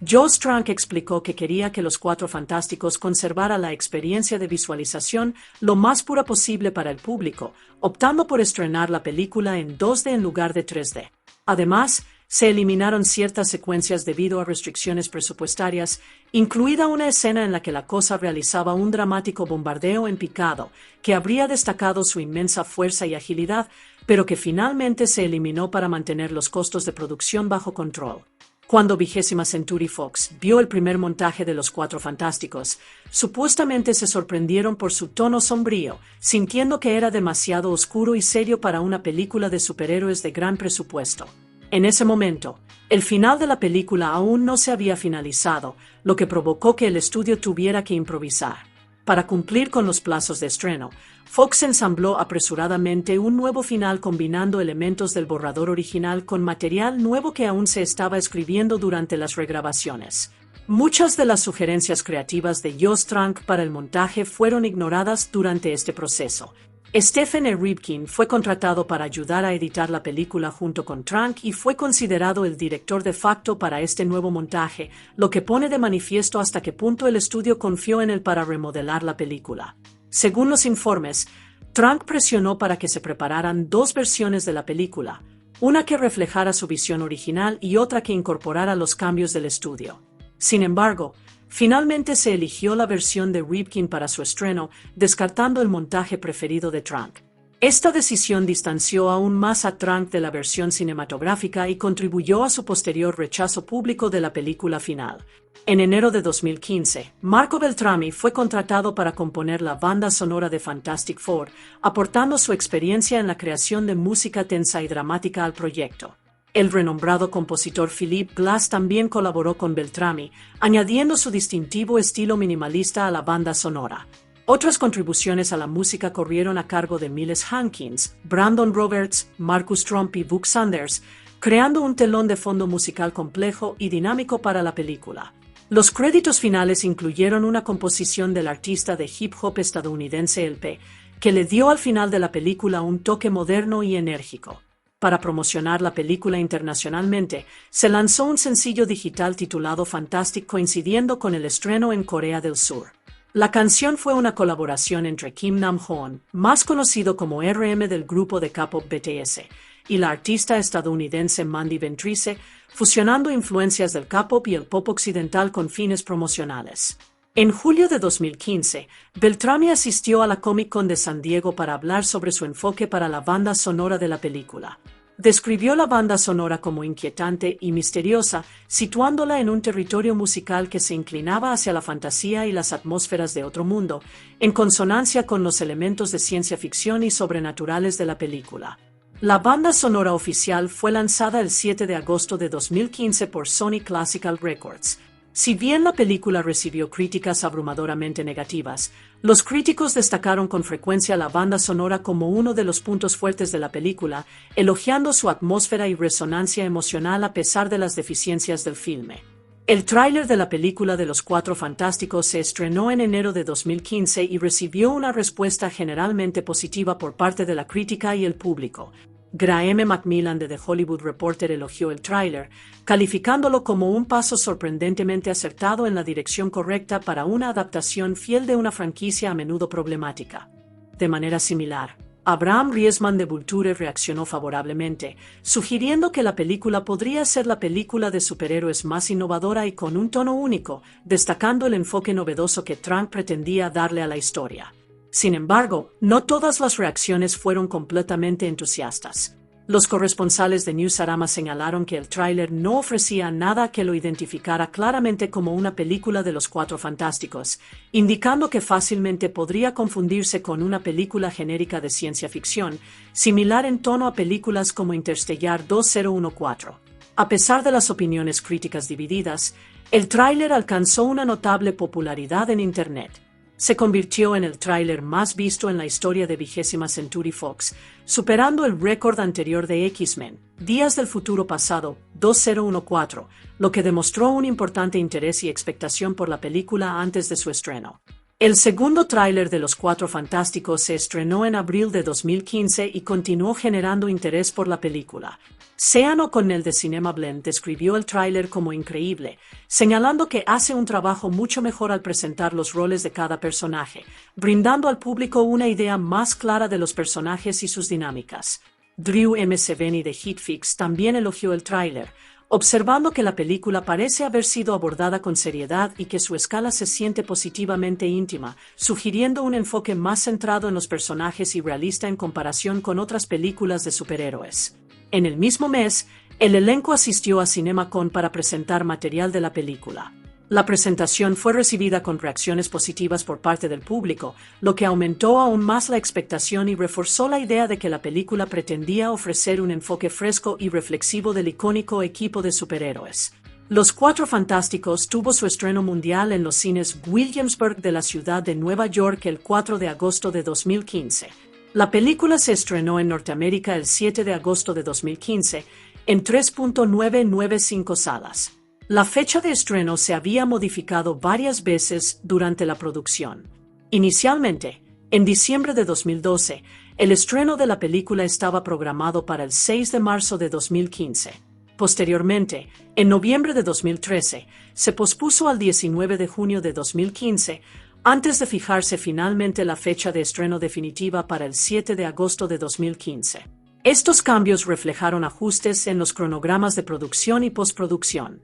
Speaker 9: Joss Trank explicó que quería que Los Cuatro Fantásticos conservara la experiencia de visualización lo más pura posible para el público, optando por estrenar la película en 2D en lugar de 3D. Además, se eliminaron ciertas secuencias debido a restricciones presupuestarias, incluida una escena en la que la cosa realizaba un dramático bombardeo en picado, que habría destacado su inmensa fuerza y agilidad, pero que finalmente se eliminó para mantener los costos de producción bajo control. Cuando 20th Century Fox vio el primer montaje de Los Cuatro Fantásticos, supuestamente se sorprendieron por su tono sombrío, sintiendo que era demasiado oscuro y serio para una película de superhéroes de gran presupuesto. En ese momento, el final de la película aún no se había finalizado, lo que provocó que el estudio tuviera que improvisar. Para cumplir con los plazos de estreno, Fox ensambló apresuradamente un nuevo final combinando elementos del borrador original con material nuevo que aún se estaba escribiendo durante las regrabaciones. Muchas de las sugerencias creativas de Joss Trank para el montaje fueron ignoradas durante este proceso. Stephen E. Rifkin fue contratado para ayudar a editar la película junto con Trank y fue considerado el director de facto para este nuevo montaje, lo que pone de manifiesto hasta qué punto el estudio confió en él para remodelar la película. Según los informes, Trank presionó para que se prepararan 2 versiones de la película, una que reflejara su visión original y otra que incorporara los cambios del estudio. Sin embargo, Finalmente se eligió la versión de Ripken para su estreno, descartando el montaje preferido de Trank. Esta decisión distanció aún más a Trank de la versión cinematográfica y contribuyó a su posterior rechazo público de la película final. En enero de 2015, Marco Beltrami fue contratado para componer la banda sonora de Fantastic Four, aportando su experiencia en la creación de música tensa y dramática al proyecto. El renombrado compositor Philip Glass también colaboró con Beltrami, añadiendo su distintivo estilo minimalista a la banda sonora. Otras contribuciones a la música corrieron a cargo de Miles Hankins, Brandon Roberts, Marcus Trump y Buck Sanders, creando un telón de fondo musical complejo y dinámico para la película. Los créditos finales incluyeron una composición del artista de hip hop estadounidense El-P, que le dio al final de la película un toque moderno y enérgico. Para promocionar la película internacionalmente, se lanzó un sencillo digital titulado Fantastic coincidiendo con el estreno en Corea del Sur. La canción fue una colaboración entre Kim Nam-hoon, más conocido como RM del grupo de K-pop BTS, y la artista estadounidense Mandy Ventrice, fusionando influencias del K-pop y el pop occidental con fines promocionales. En julio de 2015, Beltrami asistió a la Comic-Con de San Diego para hablar sobre su enfoque para la banda sonora de la película. Describió la banda sonora como inquietante y misteriosa, situándola en un territorio musical que se inclinaba hacia la fantasía y las atmósferas de otro mundo, en consonancia con los elementos de ciencia ficción y sobrenaturales de la película. La banda sonora oficial fue lanzada el 7 de agosto de 2015 por Sony Classical Records. Si bien la película recibió críticas abrumadoramente negativas, los críticos destacaron con frecuencia la banda sonora como uno de los puntos fuertes de la película, elogiando su atmósfera y resonancia emocional a pesar de las deficiencias del filme. El tráiler de la película de Los Cuatro Fantásticos se estrenó en enero de 2015 y recibió una respuesta generalmente positiva por parte de la crítica y el público. Graham Macmillan de The Hollywood Reporter elogió el tráiler, calificándolo como un paso sorprendentemente acertado en la dirección correcta para una adaptación fiel de una franquicia a menudo problemática. De manera similar, Abraham Riesman de Vulture reaccionó favorablemente, sugiriendo que la película podría ser la película de superhéroes más innovadora y con un tono único, destacando el enfoque novedoso que Trank pretendía darle a la historia. Sin embargo, no todas las reacciones fueron completamente entusiastas. Los corresponsales de Newsarama señalaron que el tráiler no ofrecía nada que lo identificara claramente como una película de los Cuatro Fantásticos, indicando que fácilmente podría confundirse con una película genérica de ciencia ficción, similar en tono a películas como Interstellar 2014. A pesar de las opiniones críticas divididas, el tráiler alcanzó una notable popularidad en Internet. Se convirtió en el tráiler más visto en la historia de 20th Century Fox, superando el récord anterior de X-Men, Días del Futuro Pasado, 2014, lo que demostró un importante interés y expectación por la película antes de su estreno. El segundo tráiler de Los Cuatro Fantásticos se estrenó en abril de 2015 y continuó generando interés por la película. Sean O'Connell de Cinema Blend describió el tráiler como increíble, señalando que hace un trabajo mucho mejor al presentar los roles de cada personaje, brindando al público una idea más clara de los personajes y sus dinámicas. Drew M. Seveni de Hitfix también elogió el tráiler, observando que la película parece haber sido abordada con seriedad y que su escala se siente positivamente íntima, sugiriendo un enfoque más centrado en los personajes y realista en comparación con otras películas de superhéroes. En el mismo mes, el elenco asistió a CinemaCon para presentar material de la película. La presentación fue recibida con reacciones positivas por parte del público, lo que aumentó aún más la expectación y reforzó la idea de que la película pretendía ofrecer un enfoque fresco y reflexivo del icónico equipo de superhéroes. Los Cuatro Fantásticos tuvo su estreno mundial en los cines Williamsburg de la ciudad de Nueva York el 4 de agosto de 2015. La película se estrenó en Norteamérica el 7 de agosto de 2015, en 3.995 salas. La fecha de estreno se había modificado varias veces durante la producción. Inicialmente, en diciembre de 2012, el estreno de la película estaba programado para el 6 de marzo de 2015. Posteriormente, en noviembre de 2013, se pospuso al 19 de junio de 2015, antes de fijarse finalmente la fecha de estreno definitiva para el 7 de agosto de 2015. Estos cambios reflejaron ajustes en los cronogramas de producción y postproducción.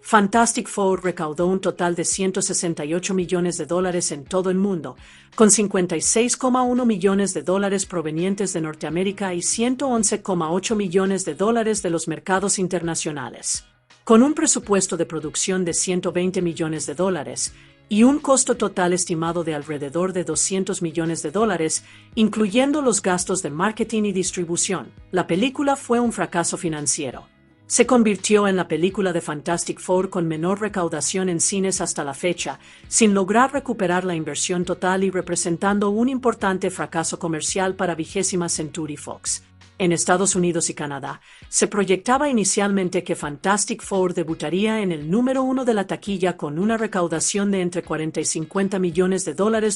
Speaker 9: Fantastic Four recaudó un total de $168 millones en todo el mundo, con $56,1 millones provenientes de Norteamérica y $111,8 millones de los mercados internacionales. Con un presupuesto de producción de $120 millones y un costo total estimado de alrededor de $200 millones, incluyendo los gastos de marketing y distribución, la película fue un fracaso financiero. Se convirtió en la película de Fantastic Four con menor recaudación en cines hasta la fecha, sin lograr recuperar la inversión total y representando un importante fracaso comercial para 20th Century Fox. En Estados Unidos y Canadá, se proyectaba inicialmente que Fantastic Four debutaría en el número 1 de la taquilla con una recaudación de entre $40 y $50 millones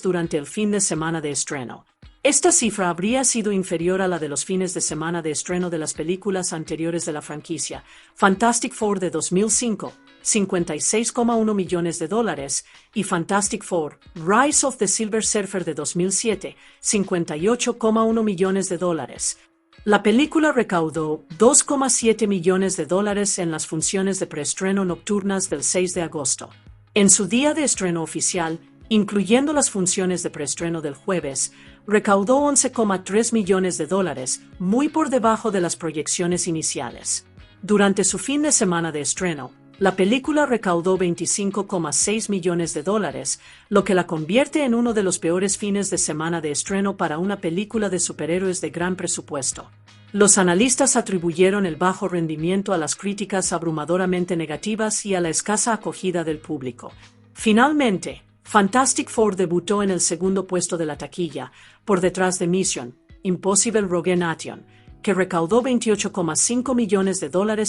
Speaker 9: durante el fin de semana de estreno. Esta cifra habría sido inferior a la de los fines de semana de estreno de las películas anteriores de la franquicia, Fantastic Four de 2005, $56,1 millones, y Fantastic Four, Rise of the Silver Surfer de 2007, $58,1 millones. La película recaudó $2,7 millones en las funciones de preestreno nocturnas del 6 de agosto. En su día de estreno oficial, incluyendo las funciones de preestreno del jueves, recaudó $11,3 millones, muy por debajo de las proyecciones iniciales. Durante su fin de semana de estreno, la película recaudó $25,6 millones, lo que la convierte en uno de los peores fines de semana de estreno para una película de superhéroes de gran presupuesto. Los analistas atribuyeron el bajo rendimiento a las críticas abrumadoramente negativas y a la escasa acogida del público. Finalmente, Fantastic Four debutó en el segundo puesto de la taquilla, por detrás de Mission Impossible Rogue Nation, que recaudó $28,5 millones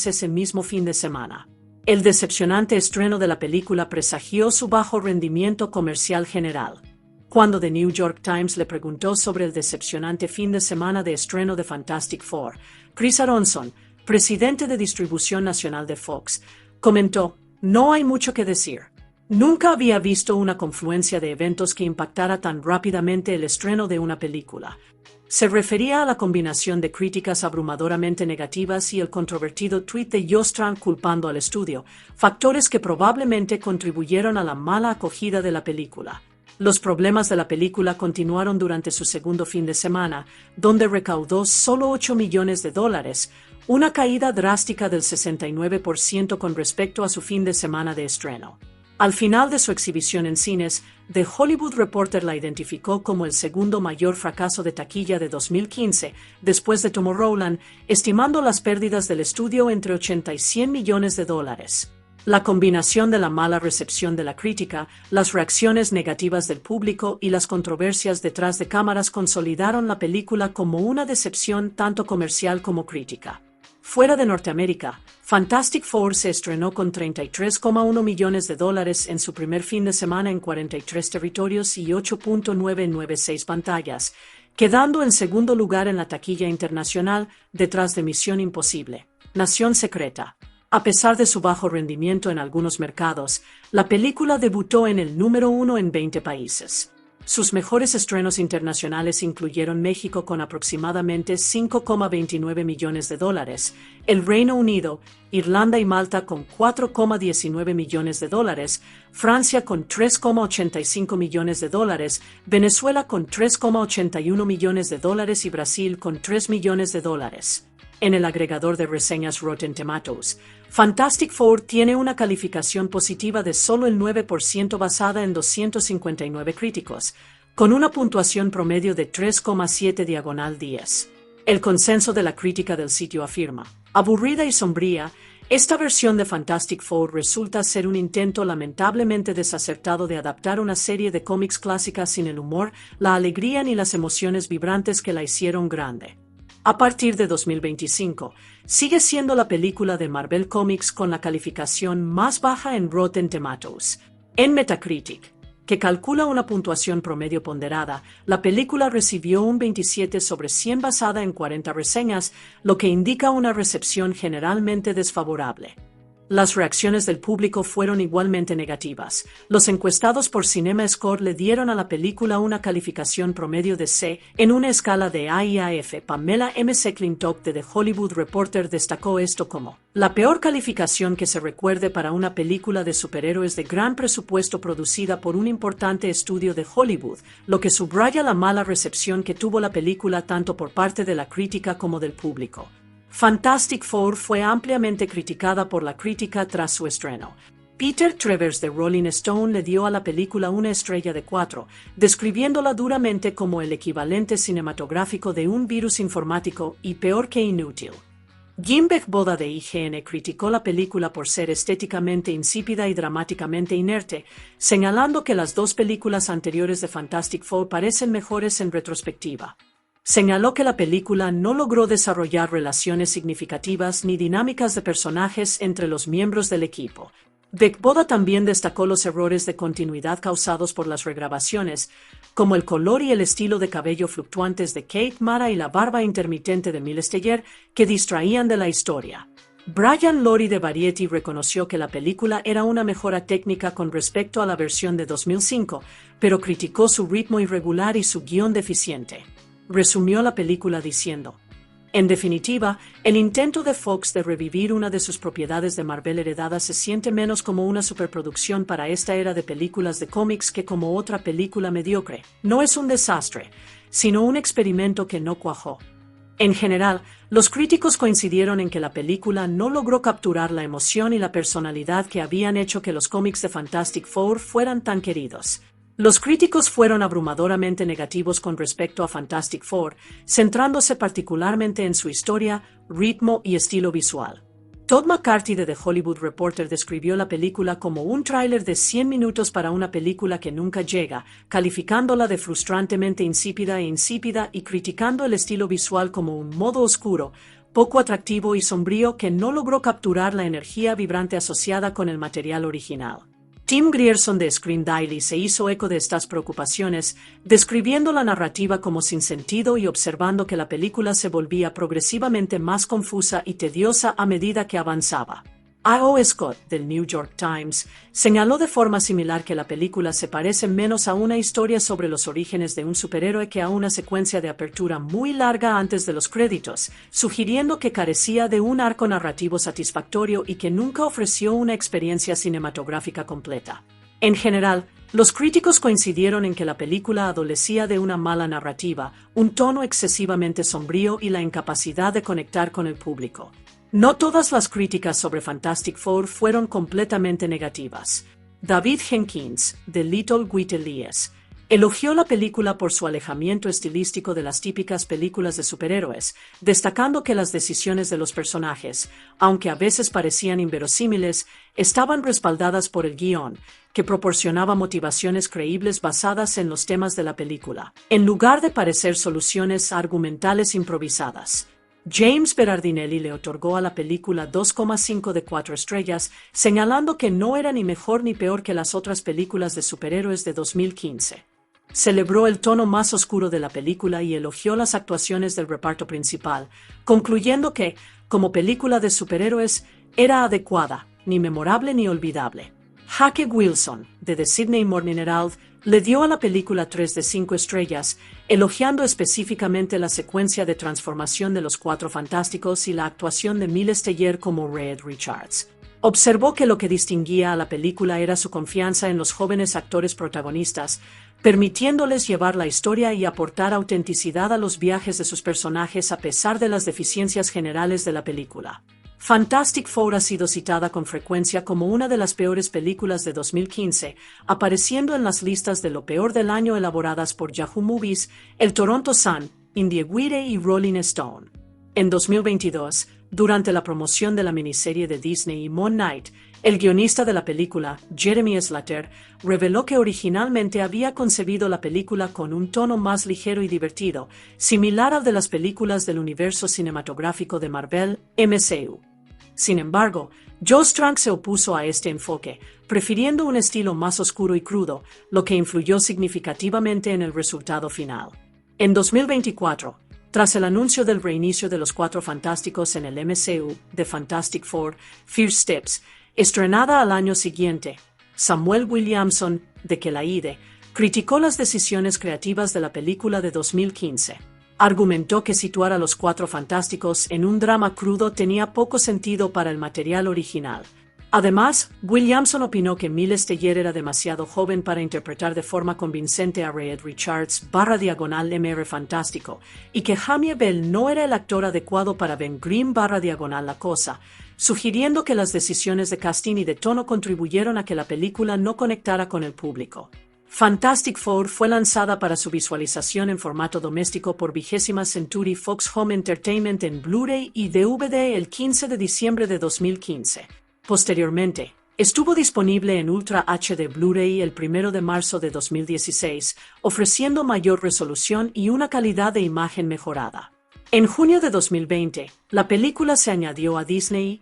Speaker 9: ese mismo fin de semana. El decepcionante estreno de la película presagió su bajo rendimiento comercial general. Cuando The New York Times le preguntó sobre el decepcionante fin de semana de estreno de Fantastic Four, Chris Aronson, presidente de distribución nacional de Fox, comentó: "No hay mucho que decir. Nunca había visto una confluencia de eventos que impactara tan rápidamente el estreno de una película". Se refería a la combinación de críticas abrumadoramente negativas y el controvertido tuit de Joss Trank culpando al estudio, factores que probablemente contribuyeron a la mala acogida de la película. Los problemas de la película continuaron durante su segundo fin de semana, donde recaudó solo $8 millones, una caída drástica del 69% con respecto a su fin de semana de estreno. Al final de su exhibición en cines, The Hollywood Reporter la identificó como el segundo mayor fracaso de taquilla de 2015, después de Tomorrowland, estimando las pérdidas del estudio entre $80 y $100 millones. La combinación de la mala recepción de la crítica, las reacciones negativas del público y las controversias detrás de cámaras consolidaron la película como una decepción tanto comercial como crítica. Fuera de Norteamérica, Fantastic Four se estrenó con $33,1 millones en su primer fin de semana en 43 territorios y 8.996 pantallas, quedando en segundo lugar en la taquilla internacional detrás de Misión Imposible, Nación Secreta. A pesar de su bajo rendimiento en algunos mercados, la película debutó en el número 1 en 20 países. Sus mejores estrenos internacionales incluyeron México con aproximadamente $5,29 millones, el Reino Unido, Irlanda y Malta con $4,19 millones, Francia con $3,85 millones, Venezuela con $3,81 millones y Brasil con $3 millones. En el agregador de reseñas Rotten Tomatoes, Fantastic Four tiene una calificación positiva de solo el 9% basada en 259 críticos, con una puntuación promedio de 3,7/10. El consenso de la crítica del sitio afirma: aburrida y sombría, esta versión de Fantastic Four resulta ser un intento lamentablemente desacertado de adaptar una serie de cómics clásicas sin el humor, la alegría ni las emociones vibrantes que la hicieron grande. A partir de 2025, sigue siendo la película de Marvel Comics con la calificación más baja en Rotten Tomatoes. En Metacritic, que calcula una puntuación promedio ponderada, la película recibió un 27/100 basada en 40 reseñas, lo que indica una recepción generalmente desfavorable. Las reacciones del público fueron igualmente negativas. Los encuestados por CinemaScore le dieron a la película una calificación promedio de C en una escala de A y a F. Pamela M. McClintock de The Hollywood Reporter destacó esto como la peor calificación que se recuerde para una película de superhéroes de gran presupuesto producida por un importante estudio de Hollywood, lo que subraya la mala recepción que tuvo la película tanto por parte de la crítica como del público. Fantastic Four fue ampliamente criticada por la crítica tras su estreno. Peter Travers de Rolling Stone le dio a la película una estrella de 4, describiéndola duramente como el equivalente cinematográfico de un virus informático y peor que inútil. Jim Boda de IGN criticó la película por ser estéticamente insípida y dramáticamente inerte, señalando que las dos películas anteriores de Fantastic Four parecen mejores en retrospectiva. Señaló que la película no logró desarrollar relaciones significativas ni dinámicas de personajes entre los miembros del equipo. Boda también destacó los errores de continuidad causados por las regrabaciones, como el color y el estilo de cabello fluctuantes de Kate Mara y la barba intermitente de Miles Teller, que distraían de la historia. Brian Lorre de Variety reconoció que la película era una mejora técnica con respecto a la versión de 2005, pero criticó su ritmo irregular y su guión deficiente. Resumió la película diciendo: en definitiva, el intento de Fox de revivir una de sus propiedades de Marvel heredadas se siente menos como una superproducción para esta era de películas de cómics que como otra película mediocre. No es un desastre, sino un experimento que no cuajó. En general, los críticos coincidieron en que la película no logró capturar la emoción y la personalidad que habían hecho que los cómics de Fantastic Four fueran tan queridos. Los críticos fueron abrumadoramente negativos con respecto a Fantastic Four, centrándose particularmente en su historia, ritmo y estilo visual. Todd McCarthy de The Hollywood Reporter describió la película como un tráiler de 100 minutos para una película que nunca llega, calificándola de frustrantemente insípida y criticando el estilo visual como un modo oscuro, poco atractivo y sombrío que no logró capturar la energía vibrante asociada con el material original. Tim Grierson de Screen Daily se hizo eco de estas preocupaciones, describiendo la narrativa como sin sentido y observando que la película se volvía progresivamente más confusa y tediosa a medida que avanzaba. A.O. Scott, del New York Times, señaló de forma similar que la película se parece menos a una historia sobre los orígenes de un superhéroe que a una secuencia de apertura muy larga antes de los créditos, sugiriendo que carecía de un arco narrativo satisfactorio y que nunca ofreció una experiencia cinematográfica completa. En general, los críticos coincidieron en que la película adolecía de una mala narrativa, un tono excesivamente sombrío y la incapacidad de conectar con el público. No todas las críticas sobre Fantastic Four fueron completamente negativas. David Jenkins, de Little Whiteley's, elogió la película por su alejamiento estilístico de las típicas películas de superhéroes, destacando que las decisiones de los personajes, aunque a veces parecían inverosímiles, estaban respaldadas por el guión, que proporcionaba motivaciones creíbles basadas en los temas de la película, en lugar de parecer soluciones argumentales improvisadas. James Berardinelli le otorgó a la película 2,5 de 4 estrellas, señalando que no era ni mejor ni peor que las otras películas de superhéroes de 2015. Celebró el tono más oscuro de la película y elogió las actuaciones del reparto principal, concluyendo que, como película de superhéroes, era adecuada, ni memorable ni olvidable. Jake Wilson, de The Sydney Morning Herald, le dio a la película 3 de 5 estrellas, elogiando específicamente la secuencia de transformación de los Cuatro Fantásticos y la actuación de Miles Teller como Reed Richards. Observó que lo que distinguía a la película era su confianza en los jóvenes actores protagonistas, permitiéndoles llevar la historia y aportar autenticidad a los viajes de sus personajes a pesar de las deficiencias generales de la película. Fantastic Four ha sido citada con frecuencia como una de las peores películas de 2015, apareciendo en las listas de lo peor del año elaboradas por Yahoo Movies, el Toronto Sun, IndieWire y Rolling Stone. En 2022, durante la promoción de la miniserie de Disney Moon Knight, el guionista de la película, Jeremy Slater, reveló que originalmente había concebido la película con un tono más ligero y divertido, similar al de las películas del universo cinematográfico de Marvel, MCU. Sin embargo, Joe Trank se opuso a este enfoque, prefiriendo un estilo más oscuro y crudo, lo que influyó significativamente en el resultado final. En 2024, tras el anuncio del reinicio de los Cuatro Fantásticos en el MCU, The Fantastic Four, First Steps, estrenada al año siguiente. Samuel Williamson, de Kelaide, criticó las decisiones creativas de la película de 2015. Argumentó que situar a los Cuatro Fantásticos en un drama crudo tenía poco sentido para el material original. Además, Williamson opinó que Miles Teller era demasiado joven para interpretar de forma convincente a Reed Richards /Mr. Fantástico y que Jamie Bell no era el actor adecuado para Ben Grimm /La Cosa, sugiriendo que las decisiones de casting y de tono contribuyeron a que la película no conectara con el público. Fantastic Four fue lanzada para su visualización en formato doméstico por 20th Century Fox Home Entertainment en Blu-ray y DVD el 15 de diciembre de 2015. Posteriormente, estuvo disponible en Ultra HD Blu-ray el 1 de marzo de 2016, ofreciendo mayor resolución y una calidad de imagen mejorada. En junio de 2020, la película se añadió a Disney,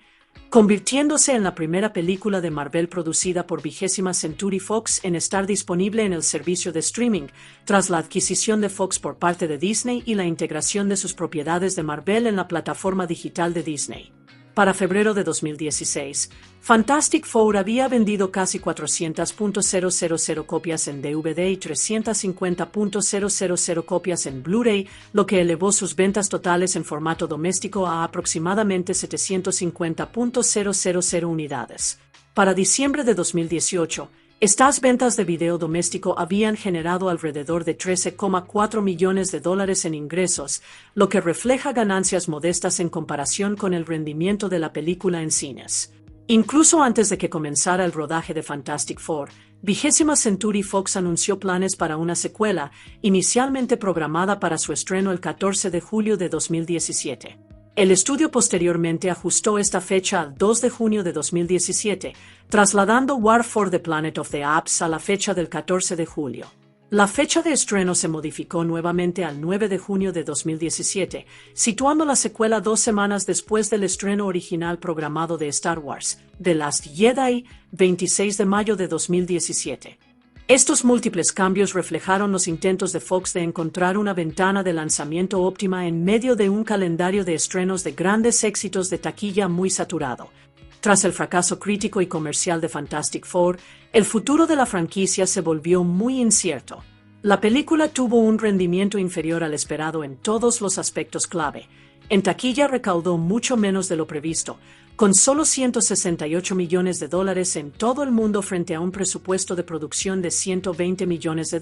Speaker 9: convirtiéndose en la primera película de Marvel producida por 20th Century Fox en estar disponible en el servicio de streaming, tras la adquisición de Fox por parte de Disney y la integración de sus propiedades de Marvel en la plataforma digital de Disney. Para febrero de 2016, Fantastic Four había vendido casi 400.000 copias en DVD y 350.000 copias en Blu-ray, lo que elevó sus ventas totales en formato doméstico a aproximadamente 750.000 unidades. Para diciembre de 2018, estas ventas de video doméstico habían generado alrededor de $13.4 millones en ingresos, lo que refleja ganancias modestas en comparación con el rendimiento de la película en cines. Incluso antes de que comenzara el rodaje de Fantastic Four, 20th Century Fox anunció planes para una secuela, inicialmente programada para su estreno el 14 de julio de 2017. El estudio posteriormente ajustó esta fecha al 2 de junio de 2017, trasladando War for the Planet of the Apes a la fecha del 14 de julio. La fecha de estreno se modificó nuevamente al 9 de junio de 2017, situando la secuela 2 semanas después del estreno original programado de Star Wars, The Last Jedi, 26 de mayo de 2017. Estos múltiples cambios reflejaron los intentos de Fox de encontrar una ventana de lanzamiento óptima en medio de un calendario de estrenos de grandes éxitos de taquilla muy saturado. Tras el fracaso crítico y comercial de Fantastic Four, el futuro de la franquicia se volvió muy incierto. La película tuvo un rendimiento inferior al esperado en todos los aspectos clave. En taquilla recaudó mucho menos de lo previsto, con solo $168 millones en todo el mundo frente a un presupuesto de producción de $120 millones,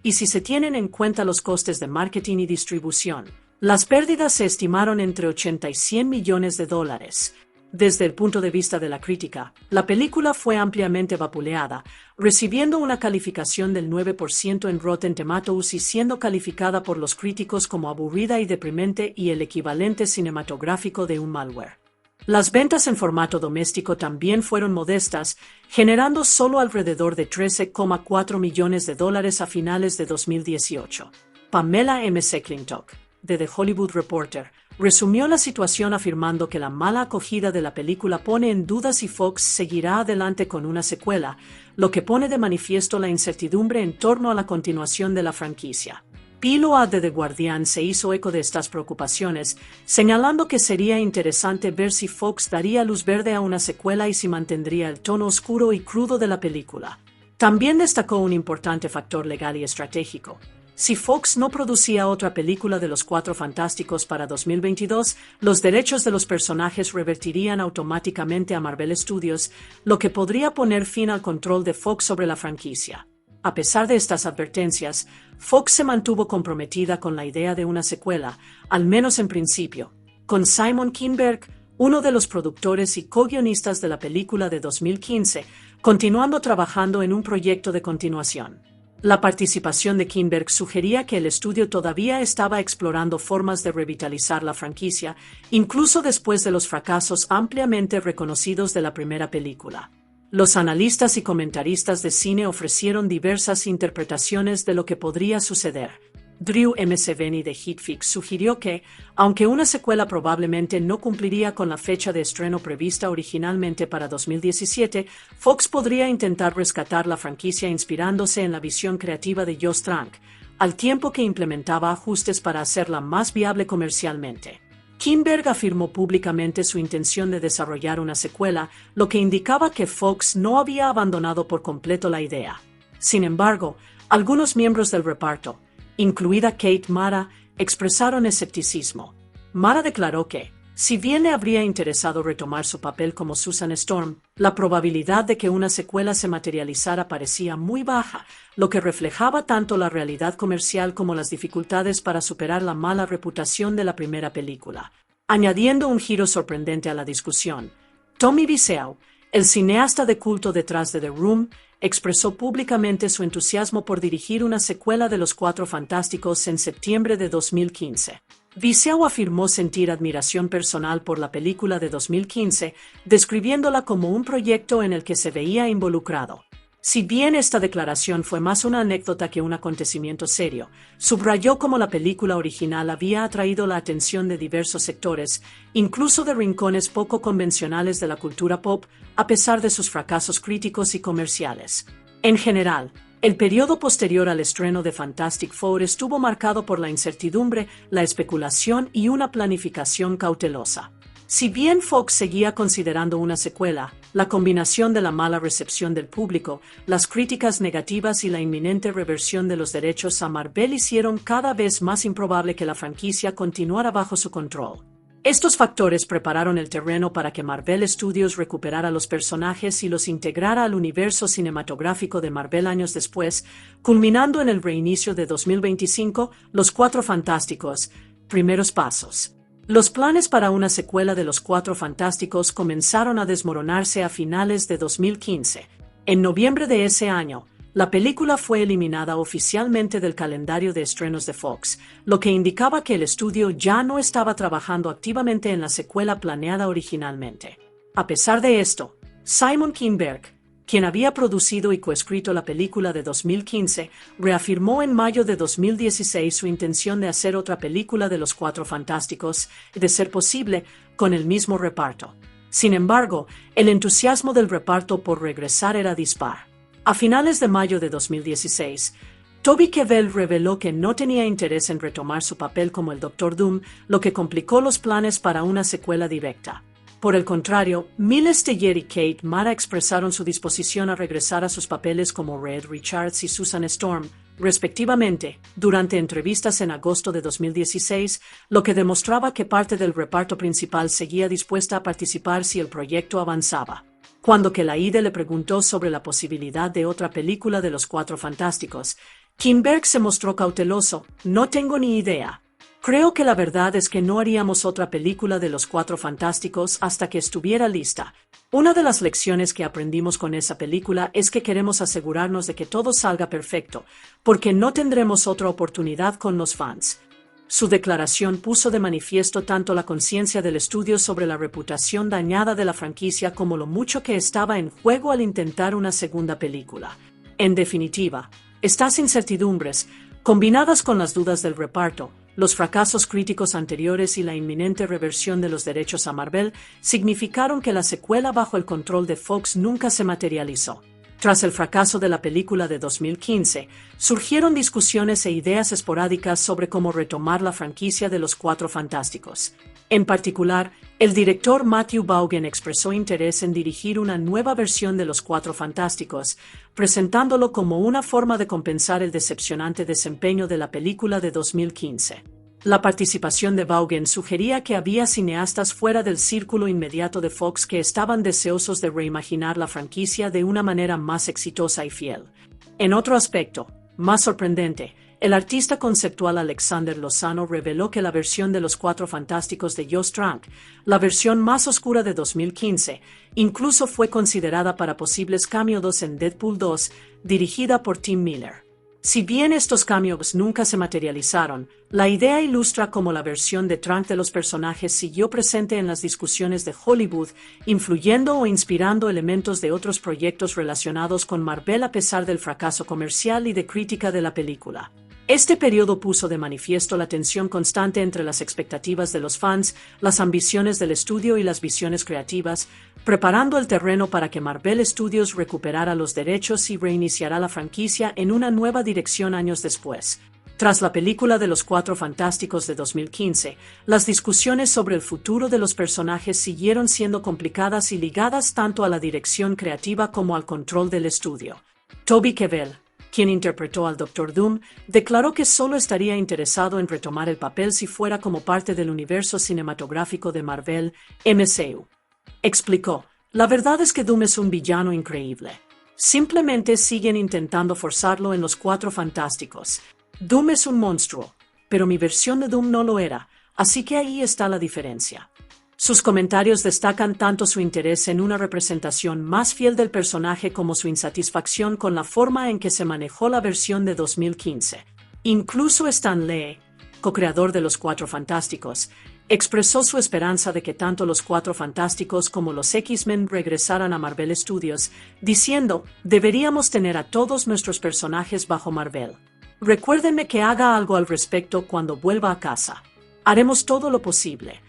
Speaker 9: y si se tienen en cuenta los costes de marketing y distribución, las pérdidas se estimaron entre 80 y $100 millones. Desde el punto de vista de la crítica, la película fue ampliamente vapuleada, recibiendo una calificación del 9% en Rotten Tomatoes y siendo calificada por los críticos como aburrida y deprimente y el equivalente cinematográfico de un malware. Las ventas en formato doméstico también fueron modestas, generando solo alrededor de $13.4 millones a finales de 2018. Pamela McClintock, de The Hollywood Reporter, resumió la situación afirmando que la mala acogida de la película pone en duda si Fox seguirá adelante con una secuela, lo que pone de manifiesto la incertidumbre en torno a la continuación de la franquicia. Pilo de The Guardian se hizo eco de estas preocupaciones, señalando que sería interesante ver si Fox daría luz verde a una secuela y si mantendría el tono oscuro y crudo de la película. También destacó un importante factor legal y estratégico. Si Fox no producía otra película de los Cuatro Fantásticos para 2022, los derechos de los personajes revertirían automáticamente a Marvel Studios, lo que podría poner fin al control de Fox sobre la franquicia. A pesar de estas advertencias, Fox se mantuvo comprometida con la idea de una secuela, al menos en principio, con Simon Kinberg, uno de los productores y co-guionistas de la película de 2015, continuando trabajando en un proyecto de continuación. La participación de Kinberg sugería que el estudio todavía estaba explorando formas de revitalizar la franquicia, incluso después de los fracasos ampliamente reconocidos de la primera película. Los analistas y comentaristas de cine ofrecieron diversas interpretaciones de lo que podría suceder. Drew McVeny de HitFix sugirió que, aunque una secuela probablemente no cumpliría con la fecha de estreno prevista originalmente para 2017, Fox podría intentar rescatar la franquicia inspirándose en la visión creativa de Josh Trank, al tiempo que implementaba ajustes para hacerla más viable comercialmente. Kinberg afirmó públicamente su intención de desarrollar una secuela, lo que indicaba que Fox no había abandonado por completo la idea. Sin embargo, algunos miembros del reparto, incluida Kate Mara, expresaron escepticismo. Mara declaró que, si bien le habría interesado retomar su papel como Susan Storm, la probabilidad de que una secuela se materializara parecía muy baja, lo que reflejaba tanto la realidad comercial como las dificultades para superar la mala reputación de la primera película. Añadiendo un giro sorprendente a la discusión, Tommy Wiseau, el cineasta de culto detrás de The Room, expresó públicamente su entusiasmo por dirigir una secuela de Los Cuatro Fantásticos en septiembre de 2015. Wiseau afirmó sentir admiración personal por la película de 2015, describiéndola como un proyecto en el que se veía involucrado. Si bien esta declaración fue más una anécdota que un acontecimiento serio, subrayó cómo la película original había atraído la atención de diversos sectores, incluso de rincones poco convencionales de la cultura pop, a pesar de sus fracasos críticos y comerciales. En general, el periodo posterior al estreno de Fantastic Four estuvo marcado por la incertidumbre, la especulación y una planificación cautelosa. Si bien Fox seguía considerando una secuela, la combinación de la mala recepción del público, las críticas negativas y la inminente reversión de los derechos a Marvel hicieron cada vez más improbable que la franquicia continuara bajo su control. Estos factores prepararon el terreno para que Marvel Studios recuperara los personajes y los integrara al universo cinematográfico de Marvel años después, culminando en el reinicio de 2025, Los Cuatro Fantásticos, primeros pasos. Los planes para una secuela de Los Cuatro Fantásticos comenzaron a desmoronarse a finales de 2015. En noviembre de ese año, la película fue eliminada oficialmente del calendario de estrenos de Fox, lo que indicaba que el estudio ya no estaba trabajando activamente en la secuela planeada originalmente. A pesar de esto, Simon Kinberg, quien había producido y coescrito la película de 2015, reafirmó en mayo de 2016 su intención de hacer otra película de Los Cuatro Fantásticos, y de ser posible, con el mismo reparto. Sin embargo, el entusiasmo del reparto por regresar era dispar. A finales de mayo de 2016, Toby Kebbell reveló que no tenía interés en retomar su papel como el Doctor Doom, lo que complicó los planes para una secuela directa. Por el contrario, Miles Teller y Kate Mara expresaron su disposición a regresar a sus papeles como Reed Richards y Susan Storm, respectivamente, durante entrevistas en agosto de 2016, lo que demostraba que parte del reparto principal seguía dispuesta a participar si el proyecto avanzaba. Cuando Kelaide le preguntó sobre la posibilidad de otra película de Los Cuatro Fantásticos, Kinberg se mostró cauteloso: "No tengo ni idea. Creo que la verdad es que no haríamos otra película de Los Cuatro Fantásticos hasta que estuviera lista. Una de las lecciones que aprendimos con esa película es que queremos asegurarnos de que todo salga perfecto, porque no tendremos otra oportunidad con los fans". Su declaración puso de manifiesto tanto la conciencia del estudio sobre la reputación dañada de la franquicia como lo mucho que estaba en juego al intentar una segunda película. En definitiva, estas incertidumbres, combinadas con las dudas del reparto, los fracasos críticos anteriores y la inminente reversión de los derechos a Marvel, significaron que la secuela bajo el control de Fox nunca se materializó. Tras el fracaso de la película de 2015, surgieron discusiones e ideas esporádicas sobre cómo retomar la franquicia de Los Cuatro Fantásticos. En particular, el director Matthew Vaughn expresó interés en dirigir una nueva versión de Los Cuatro Fantásticos, presentándolo como una forma de compensar el decepcionante desempeño de la película de 2015. La participación de Vaughn sugería que había cineastas fuera del círculo inmediato de Fox que estaban deseosos de reimaginar la franquicia de una manera más exitosa y fiel. En otro aspecto, más sorprendente, el artista conceptual Alexander Lozano reveló que la versión de Los Cuatro Fantásticos de Josh Trank, la versión más oscura de 2015, incluso fue considerada para posibles cameos en Deadpool 2, dirigida por Tim Miller. Si bien estos cameos nunca se materializaron, la idea ilustra cómo la versión de Trank de los personajes siguió presente en las discusiones de Hollywood, influyendo o inspirando elementos de otros proyectos relacionados con Marvel a pesar del fracaso comercial y de crítica de la película. Este periodo puso de manifiesto la tensión constante entre las expectativas de los fans, las ambiciones del estudio y las visiones creativas, preparando el terreno para que Marvel Studios recuperara los derechos y reiniciara la franquicia en una nueva dirección años después. Tras la película de los Cuatro Fantásticos de 2015, las discusiones sobre el futuro de los personajes siguieron siendo complicadas y ligadas tanto a la dirección creativa como al control del estudio. Toby Kebbell, quien interpretó al Doctor Doom, declaró que solo estaría interesado en retomar el papel si fuera como parte del universo cinematográfico de Marvel, MCU. Explicó: "La verdad es que Doom es un villano increíble. Simplemente siguen intentando forzarlo en los Cuatro Fantásticos. Doom es un monstruo, pero mi versión de Doom no lo era, así que ahí está la diferencia". Sus comentarios destacan tanto su interés en una representación más fiel del personaje como su insatisfacción con la forma en que se manejó la versión de 2015. Incluso Stan Lee, co-creador de los Cuatro Fantásticos, expresó su esperanza de que tanto los Cuatro Fantásticos como los X-Men regresaran a Marvel Studios, diciendo: "Deberíamos tener a todos nuestros personajes bajo Marvel. Recuérdenme que haga algo al respecto cuando vuelva a casa. Haremos todo lo posible".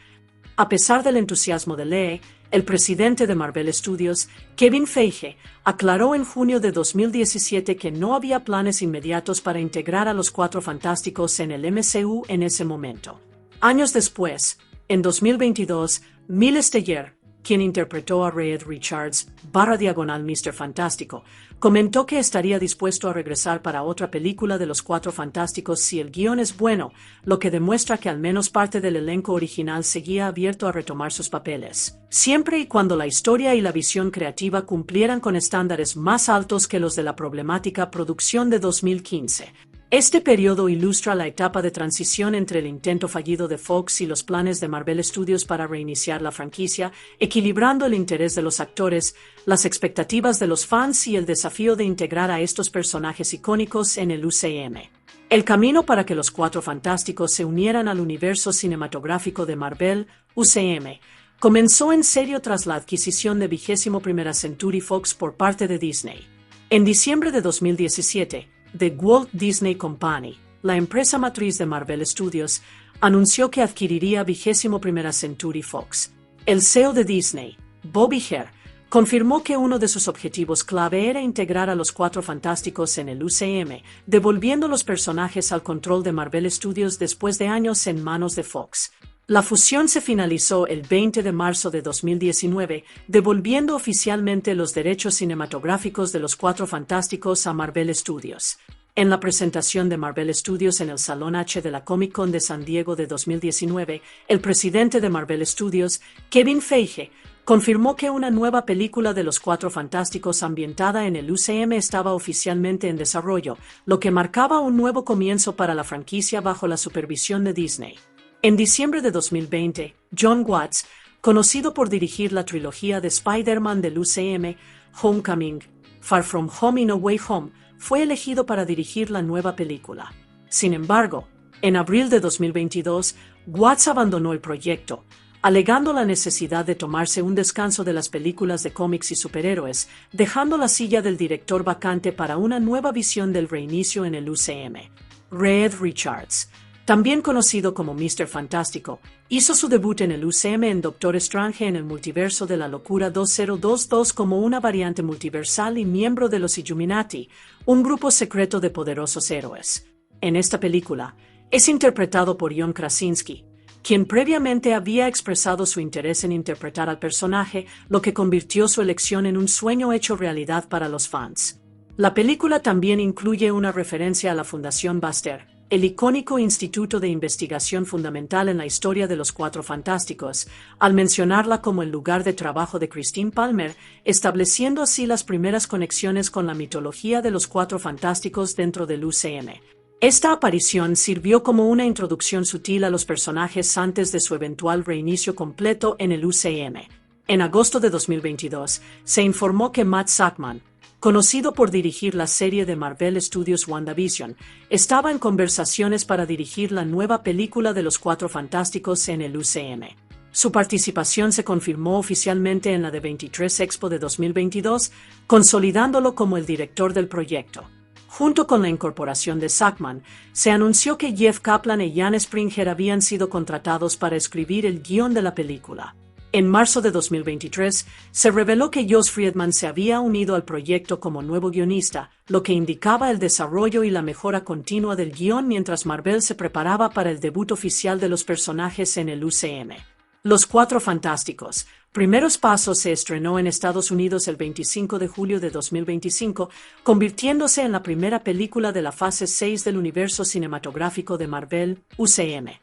Speaker 9: A pesar del entusiasmo de Lee, el presidente de Marvel Studios, Kevin Feige, aclaró en junio de 2017 que no había planes inmediatos para integrar a los Cuatro Fantásticos en el MCU en ese momento. Años después, en 2022, Miles Teller, quien interpretó a Reed Richards, /Mr. Fantástico, comentó que estaría dispuesto a regresar para otra película de los Cuatro Fantásticos si el guión es bueno, lo que demuestra que al menos parte del elenco original seguía abierto a retomar sus papeles, siempre y cuando la historia y la visión creativa cumplieran con estándares más altos que los de la problemática producción de 2015. Este periodo ilustra la etapa de transición entre el intento fallido de Fox y los planes de Marvel Studios para reiniciar la franquicia, equilibrando el interés de los actores, las expectativas de los fans y el desafío de integrar a estos personajes icónicos en el UCM. El camino para que los Cuatro Fantásticos se unieran al universo cinematográfico de Marvel, UCM, comenzó en serio tras la adquisición de 21ª Century Fox por parte de Disney. En diciembre de 2017, The Walt Disney Company, la empresa matriz de Marvel Studios, anunció que adquiriría 21ª Century Fox. El CEO de Disney, Bob Iger, confirmó que uno de sus objetivos clave era integrar a los Cuatro Fantásticos en el UCM, devolviendo los personajes al control de Marvel Studios después de años en manos de Fox. La fusión se finalizó el 20 de marzo de 2019, devolviendo oficialmente los derechos cinematográficos de los Cuatro Fantásticos a Marvel Studios. En la presentación de Marvel Studios en el Salón H de la Comic Con de San Diego de 2019, el presidente de Marvel Studios, Kevin Feige, confirmó que una nueva película de los Cuatro Fantásticos ambientada en el UCM estaba oficialmente en desarrollo, lo que marcaba un nuevo comienzo para la franquicia bajo la supervisión de Disney. En diciembre de 2020, John Watts, conocido por dirigir la trilogía de Spider-Man del UCM, Homecoming, Far From Home y No Way Home, fue elegido para dirigir la nueva película. Sin embargo, en abril de 2022, Watts abandonó el proyecto, alegando la necesidad de tomarse un descanso de las películas de cómics y superhéroes, dejando la silla del director vacante para una nueva visión del reinicio en el UCM. Reed Richards, también conocido como Mr. Fantástico, hizo su debut en el UCM en Doctor Strange en el Multiverso de la Locura 2022 como una variante multiversal y miembro de los Illuminati, un grupo secreto de poderosos héroes. En esta película, es interpretado por John Krasinski, quien previamente había expresado su interés en interpretar al personaje, lo que convirtió su elección en un sueño hecho realidad para los fans. La película también incluye una referencia a la Fundación Baxter, el icónico instituto de investigación fundamental en la historia de los Cuatro Fantásticos, al mencionarla como el lugar de trabajo de Christine Palmer, estableciendo así las primeras conexiones con la mitología de los Cuatro Fantásticos dentro del UCM. Esta aparición sirvió como una introducción sutil a los personajes antes de su eventual reinicio completo en el UCM. En agosto de 2022, se informó que Matt Shakman, conocido por dirigir la serie de Marvel Studios WandaVision, estaba en conversaciones para dirigir la nueva película de los Cuatro Fantásticos en el UCM. Su participación se confirmó oficialmente en la D23 Expo de 2022, consolidándolo como el director del proyecto. Junto con la incorporación de Shakman, se anunció que Jeff Kaplan y Jan Springer habían sido contratados para escribir el guión de la película. En marzo de 2023, se reveló que Josh Friedman se había unido al proyecto como nuevo guionista, lo que indicaba el desarrollo y la mejora continua del guión mientras Marvel se preparaba para el debut oficial de los personajes en el UCM. Los Cuatro Fantásticos. Primeros Pasos se estrenó en Estados Unidos el 25 de julio de 2025, convirtiéndose en la primera película de la fase 6 del universo cinematográfico de Marvel, UCM.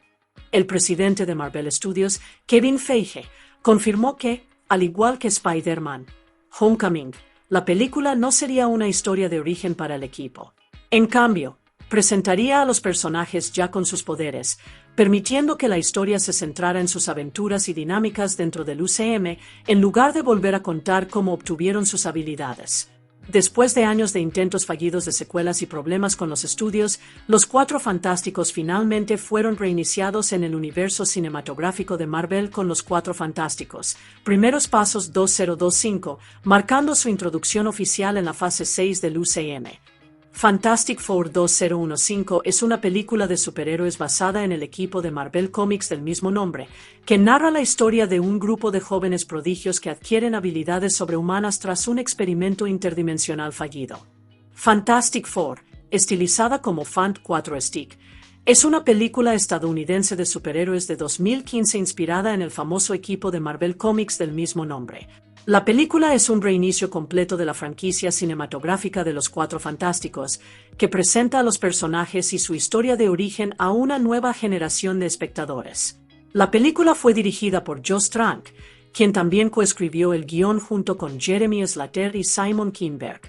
Speaker 9: El presidente de Marvel Studios, Kevin Feige, confirmó que, al igual que Spider-Man Homecoming, la película no sería una historia de origen para el equipo. En cambio, presentaría a los personajes ya con sus poderes, permitiendo que la historia se centrara en sus aventuras y dinámicas dentro del UCM en lugar de volver a contar cómo obtuvieron sus habilidades. Después de años de intentos fallidos de secuelas y problemas con los estudios, Los Cuatro Fantásticos finalmente fueron reiniciados en el universo cinematográfico de Marvel con Los Cuatro Fantásticos, Primeros Pasos 2025, marcando su introducción oficial en la fase 6 del UCM. Fantastic Four 2015 es una película de superhéroes basada en el equipo de Marvel Comics del mismo nombre, que narra la historia de un grupo de jóvenes prodigios que adquieren habilidades sobrehumanas tras un experimento interdimensional fallido. Fantastic Four, estilizada como Fant 4 Stick, es una película estadounidense de superhéroes de 2015 inspirada en el famoso equipo de Marvel Comics del mismo nombre. La película es un reinicio completo de la franquicia cinematográfica de Los Cuatro Fantásticos, que presenta a los personajes y su historia de origen a una nueva generación de espectadores. La película fue dirigida por Josh Trank, quien también coescribió el guión junto con Jeremy Slater y Simon Kinberg.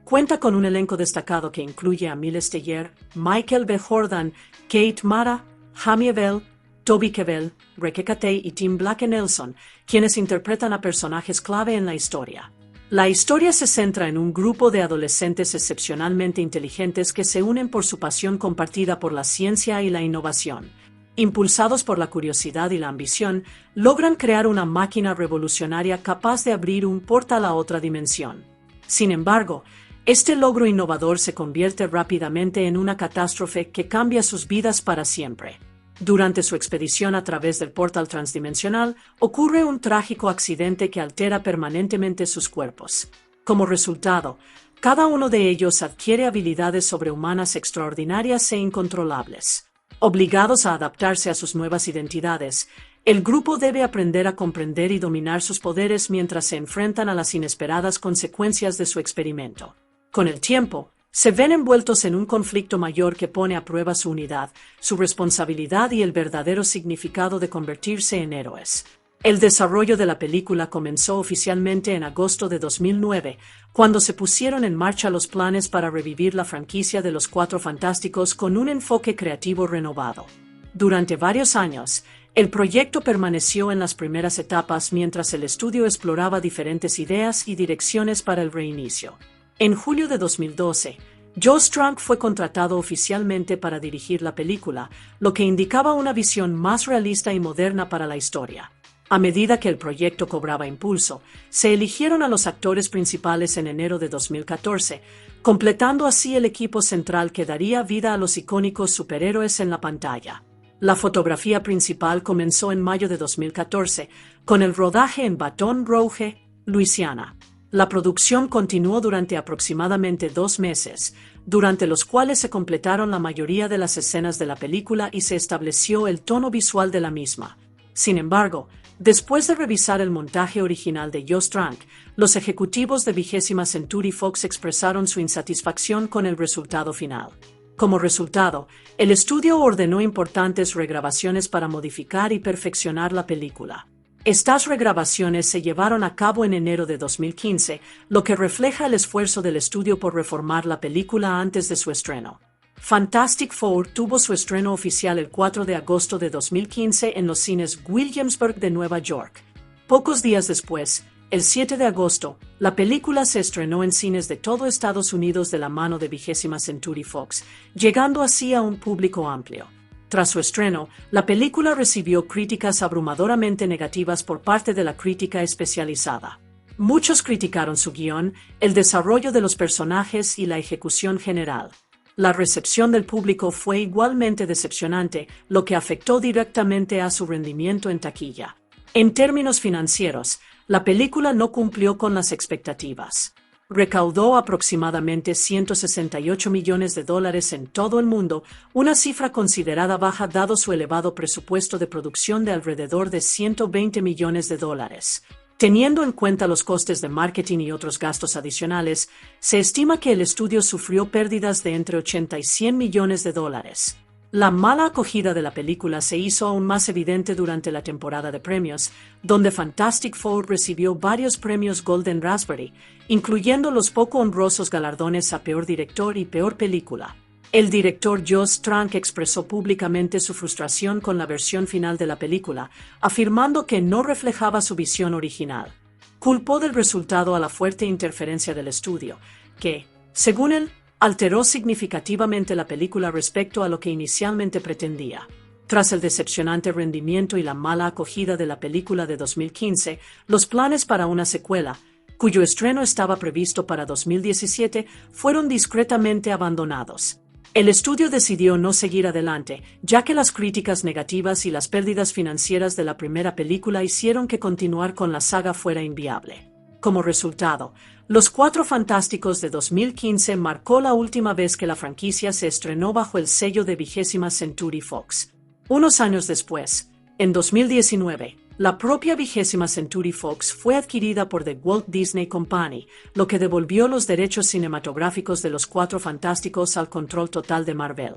Speaker 9: Cuenta con un elenco destacado que incluye a Miles Teller, Michael B. Jordan, Kate Mara, Jamie Bell, Toby Kebbell, Rebecca Tate y Tim Blake Nelson, quienes interpretan a personajes clave en la historia. La historia se centra en un grupo de adolescentes excepcionalmente inteligentes que se unen por su pasión compartida por la ciencia y la innovación. Impulsados por la curiosidad y la ambición, logran crear una máquina revolucionaria capaz de abrir un portal a otra dimensión. Sin embargo, este logro innovador se convierte rápidamente en una catástrofe que cambia sus vidas para siempre. Durante su expedición a través del portal transdimensional, ocurre un trágico accidente que altera permanentemente sus cuerpos. Como resultado, cada uno de ellos adquiere habilidades sobrehumanas extraordinarias e incontrolables. Obligados a adaptarse a sus nuevas identidades, el grupo debe aprender a comprender y dominar sus poderes mientras se enfrentan a las inesperadas consecuencias de su experimento. Con el tiempo, se ven envueltos en un conflicto mayor que pone a prueba su unidad, su responsabilidad y el verdadero significado de convertirse en héroes. El desarrollo de la película comenzó oficialmente en agosto de 2009, cuando se pusieron en marcha los planes para revivir la franquicia de Los Cuatro Fantásticos con un enfoque creativo renovado. Durante varios años, el proyecto permaneció en las primeras etapas mientras el estudio exploraba diferentes ideas y direcciones para el reinicio. En julio de 2012, Josh Trank fue contratado oficialmente para dirigir la película, lo que indicaba una visión más realista y moderna para la historia. A medida que el proyecto cobraba impulso, se eligieron a los actores principales en enero de 2014, completando así el equipo central que daría vida a los icónicos superhéroes en la pantalla. La fotografía principal comenzó en mayo de 2014, con el rodaje en Baton Rouge, Luisiana. La producción continuó durante aproximadamente 2 meses, durante los cuales se completaron la mayoría de las escenas de la película y se estableció el tono visual de la misma. Sin embargo, después de revisar el montaje original de Josh Trank, los ejecutivos de 20th Century Fox expresaron su insatisfacción con el resultado final. Como resultado, el estudio ordenó importantes regrabaciones para modificar y perfeccionar la película. Estas regrabaciones se llevaron a cabo en enero de 2015, lo que refleja el esfuerzo del estudio por reformar la película antes de su estreno. Fantastic Four tuvo su estreno oficial el 4 de agosto de 2015 en los cines Williamsburg de Nueva York. Pocos días después, el 7 de agosto, la película se estrenó en cines de todo Estados Unidos de la mano de 20th Century Fox, llegando así a un público amplio. Tras su estreno, la película recibió críticas abrumadoramente negativas por parte de la crítica especializada. Muchos criticaron su guión, el desarrollo de los personajes y la ejecución general. La recepción del público fue igualmente decepcionante, lo que afectó directamente a su rendimiento en taquilla. En términos financieros, la película no cumplió con las expectativas. Recaudó aproximadamente $168 millones en todo el mundo, una cifra considerada baja dado su elevado presupuesto de producción de alrededor de $120 millones. Teniendo en cuenta los costes de marketing y otros gastos adicionales, se estima que el estudio sufrió pérdidas de entre 80 y $100 millones. La mala acogida de la película se hizo aún más evidente durante la temporada de premios, donde Fantastic Four recibió varios premios Golden Raspberry, incluyendo los poco honrosos galardones a Peor Director y Peor Película. El director Josh Trank expresó públicamente su frustración con la versión final de la película, afirmando que no reflejaba su visión original. Culpó del resultado a la fuerte interferencia del estudio, que, según él, alteró significativamente la película respecto a lo que inicialmente pretendía. Tras el decepcionante rendimiento y la mala acogida de la película de 2015, los planes para una secuela, cuyo estreno estaba previsto para 2017, fueron discretamente abandonados. El estudio decidió no seguir adelante, ya que las críticas negativas y las pérdidas financieras de la primera película hicieron que continuar con la saga fuera inviable. Como resultado, Los Cuatro Fantásticos de 2015 marcó la última vez que la franquicia se estrenó bajo el sello de 20ª Century Fox. Unos años después, en 2019, la propia 20ª Century Fox fue adquirida por The Walt Disney Company, lo que devolvió los derechos cinematográficos de Los Cuatro Fantásticos al control total de Marvel.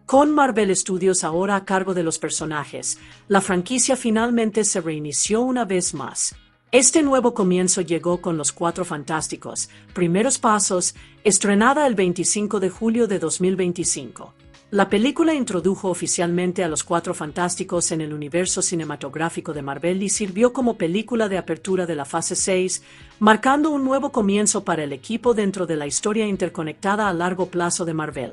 Speaker 9: Con Marvel Studios ahora a cargo de los personajes, la franquicia finalmente se reinició una vez más. Este nuevo comienzo llegó con Los Cuatro Fantásticos, Primeros Pasos, estrenada el 25 de julio de 2025. La película introdujo oficialmente a Los Cuatro Fantásticos en el universo cinematográfico de Marvel y sirvió como película de apertura de la fase 6, marcando un nuevo comienzo para el equipo dentro de la historia interconectada a largo plazo de Marvel.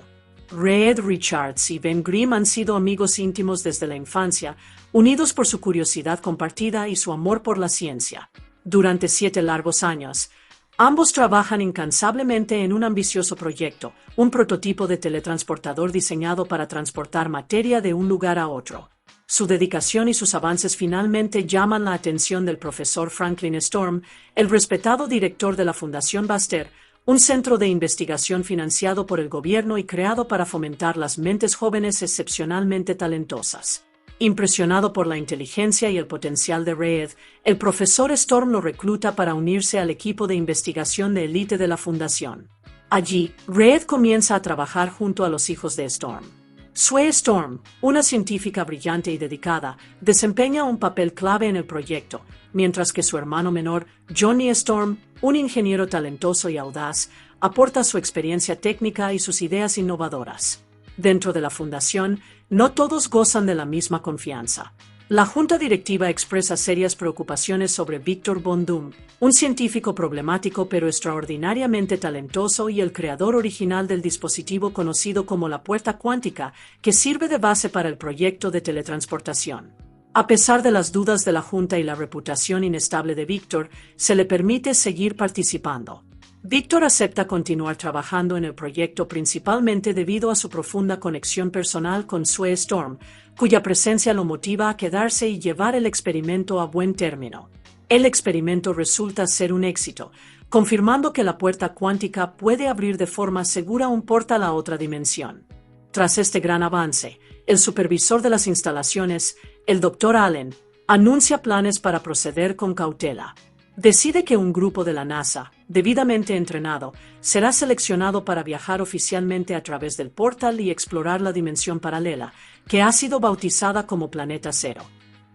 Speaker 9: Reed Richards y Ben Grimm han sido amigos íntimos desde la infancia, unidos por su curiosidad compartida y su amor por la ciencia. Durante 7 largos años, ambos trabajan incansablemente en un ambicioso proyecto, un prototipo de teletransportador diseñado para transportar materia de un lugar a otro. Su dedicación y sus avances finalmente llaman la atención del profesor Franklin Storm, el respetado director de la Fundación Baxter, un centro de investigación financiado por el gobierno y creado para fomentar las mentes jóvenes excepcionalmente talentosas. Impresionado por la inteligencia y el potencial de Reed, el profesor Storm lo recluta para unirse al equipo de investigación de élite de la fundación. Allí, Reed comienza a trabajar junto a los hijos de Storm. Sue Storm, una científica brillante y dedicada, desempeña un papel clave en el proyecto, mientras que su hermano menor, Johnny Storm, un ingeniero talentoso y audaz, aporta su experiencia técnica y sus ideas innovadoras. Dentro de la fundación, no todos gozan de la misma confianza. La junta directiva expresa serias preocupaciones sobre Victor Von Doom, un científico problemático pero extraordinariamente talentoso y el creador original del dispositivo conocido como la puerta cuántica, que sirve de base para el proyecto de teletransportación. A pesar de las dudas de la junta y la reputación inestable de Victor, se le permite seguir participando. Victor acepta continuar trabajando en el proyecto principalmente debido a su profunda conexión personal con Sue Storm, cuya presencia lo motiva a quedarse y llevar el experimento a buen término. El experimento resulta ser un éxito, confirmando que la puerta cuántica puede abrir de forma segura un portal a otra dimensión. Tras este gran avance, el supervisor de las instalaciones, el Dr. Allen, anuncia planes para proceder con cautela. Decide que un grupo de la NASA, debidamente entrenado, será seleccionado para viajar oficialmente a través del portal y explorar la dimensión paralela, que ha sido bautizada como Planeta Cero.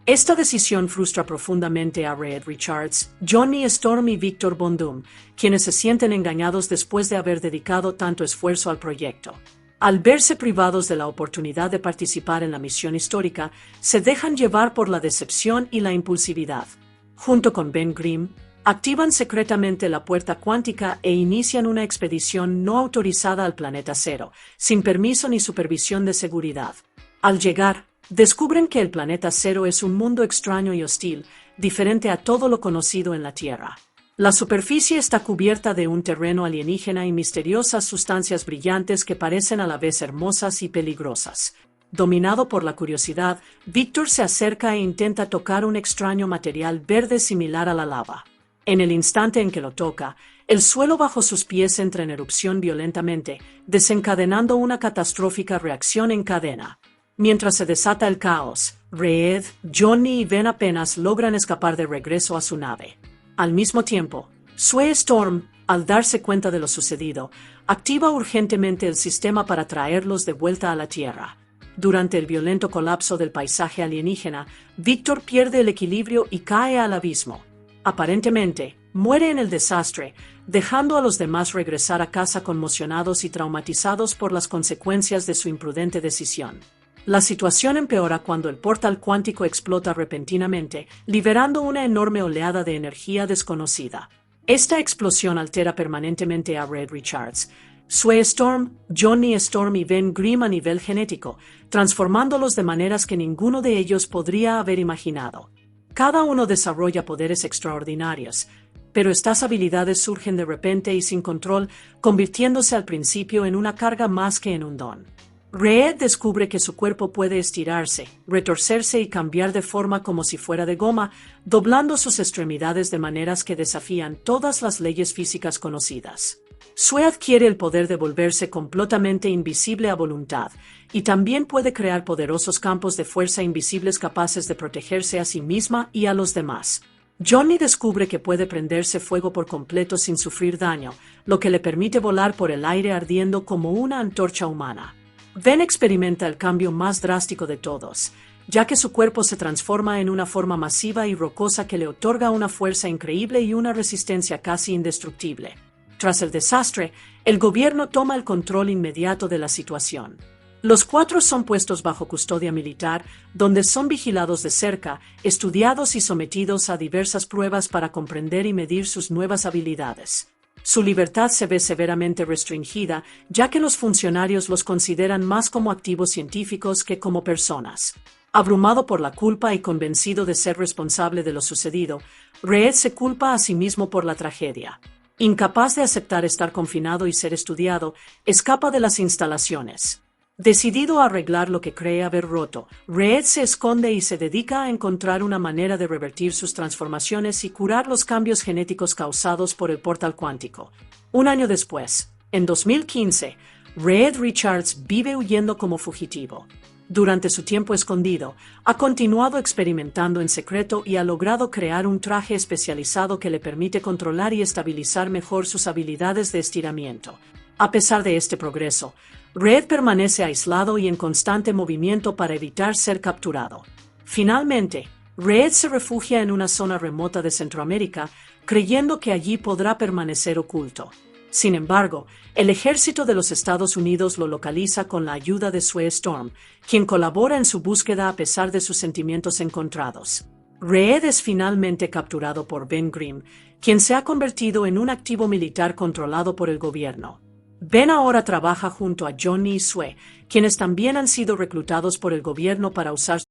Speaker 9: Esta decisión frustra profundamente a Reed Richards, Johnny Storm y Victor Von Doom, quienes se sienten engañados después de haber dedicado tanto esfuerzo al proyecto. Al verse privados de la oportunidad de participar en la misión histórica, se dejan llevar por la decepción y la impulsividad. Junto con Ben Grimm, activan secretamente la puerta cuántica e inician una expedición no autorizada al Planeta Cero, sin permiso ni supervisión de seguridad. Al llegar, descubren que el Planeta Cero es un mundo extraño y hostil, diferente a todo lo conocido en la Tierra. La superficie está cubierta de un terreno alienígena y misteriosas sustancias brillantes que parecen a la vez hermosas y peligrosas. Dominado por la curiosidad, Víctor se acerca e intenta tocar un extraño material verde similar a la lava. En el instante en que lo toca, el suelo bajo sus pies entra en erupción violentamente, desencadenando una catastrófica reacción en cadena. Mientras se desata el caos, Red, Johnny y Ben apenas logran escapar de regreso a su nave. Al mismo tiempo, Sue Storm, al darse cuenta de lo sucedido, activa urgentemente el sistema para traerlos de vuelta a la Tierra. Durante el violento colapso del paisaje alienígena, Víctor pierde el equilibrio y cae al abismo. Aparentemente, muere en el desastre, dejando a los demás regresar a casa conmocionados y traumatizados por las consecuencias de su imprudente decisión. La situación empeora cuando el portal cuántico explota repentinamente, liberando una enorme oleada de energía desconocida. Esta explosión altera permanentemente a Red Richards, Sue Storm, Johnny Storm y Ben Grimm a nivel genético, transformándolos de maneras que ninguno de ellos podría haber imaginado. Cada uno desarrolla poderes extraordinarios, pero estas habilidades surgen de repente y sin control, convirtiéndose al principio en una carga más que en un don. Red descubre que su cuerpo puede estirarse, retorcerse y cambiar de forma como si fuera de goma, doblando sus extremidades de maneras que desafían todas las leyes físicas conocidas. Sue adquiere el poder de volverse completamente invisible a voluntad, y también puede crear poderosos campos de fuerza invisibles capaces de protegerse a sí misma y a los demás. Johnny descubre que puede prenderse fuego por completo sin sufrir daño, lo que le permite volar por el aire ardiendo como una antorcha humana. Ben experimenta el cambio más drástico de todos, ya que su cuerpo se transforma en una forma masiva y rocosa que le otorga una fuerza increíble y una resistencia casi indestructible. Tras el desastre, el gobierno toma el control inmediato de la situación. Los cuatro son puestos bajo custodia militar, donde son vigilados de cerca, estudiados y sometidos a diversas pruebas para comprender y medir sus nuevas habilidades. Su libertad se ve severamente restringida, ya que los funcionarios los consideran más como activos científicos que como personas. Abrumado por la culpa y convencido de ser responsable de lo sucedido, Red se culpa a sí mismo por la tragedia. Incapaz de aceptar estar confinado y ser estudiado, escapa de las instalaciones. Decidido a arreglar lo que cree haber roto, Red se esconde y se dedica a encontrar una manera de revertir sus transformaciones y curar los cambios genéticos causados por el portal cuántico. Un año después, en 2015, Red Richards vive huyendo como fugitivo. Durante su tiempo escondido, ha continuado experimentando en secreto y ha logrado crear un traje especializado que le permite controlar y estabilizar mejor sus habilidades de estiramiento. A pesar de este progreso, Red permanece aislado y en constante movimiento para evitar ser capturado. Finalmente, Red se refugia en una zona remota de Centroamérica, creyendo que allí podrá permanecer oculto. Sin embargo, el ejército de los Estados Unidos lo localiza con la ayuda de Sue Storm, quien colabora en su búsqueda a pesar de sus sentimientos encontrados. Red es finalmente capturado por Ben Grimm, quien se ha convertido en un activo militar controlado por el gobierno. Ben ahora trabaja junto a Johnny y Sue, quienes también han sido reclutados por el gobierno para usar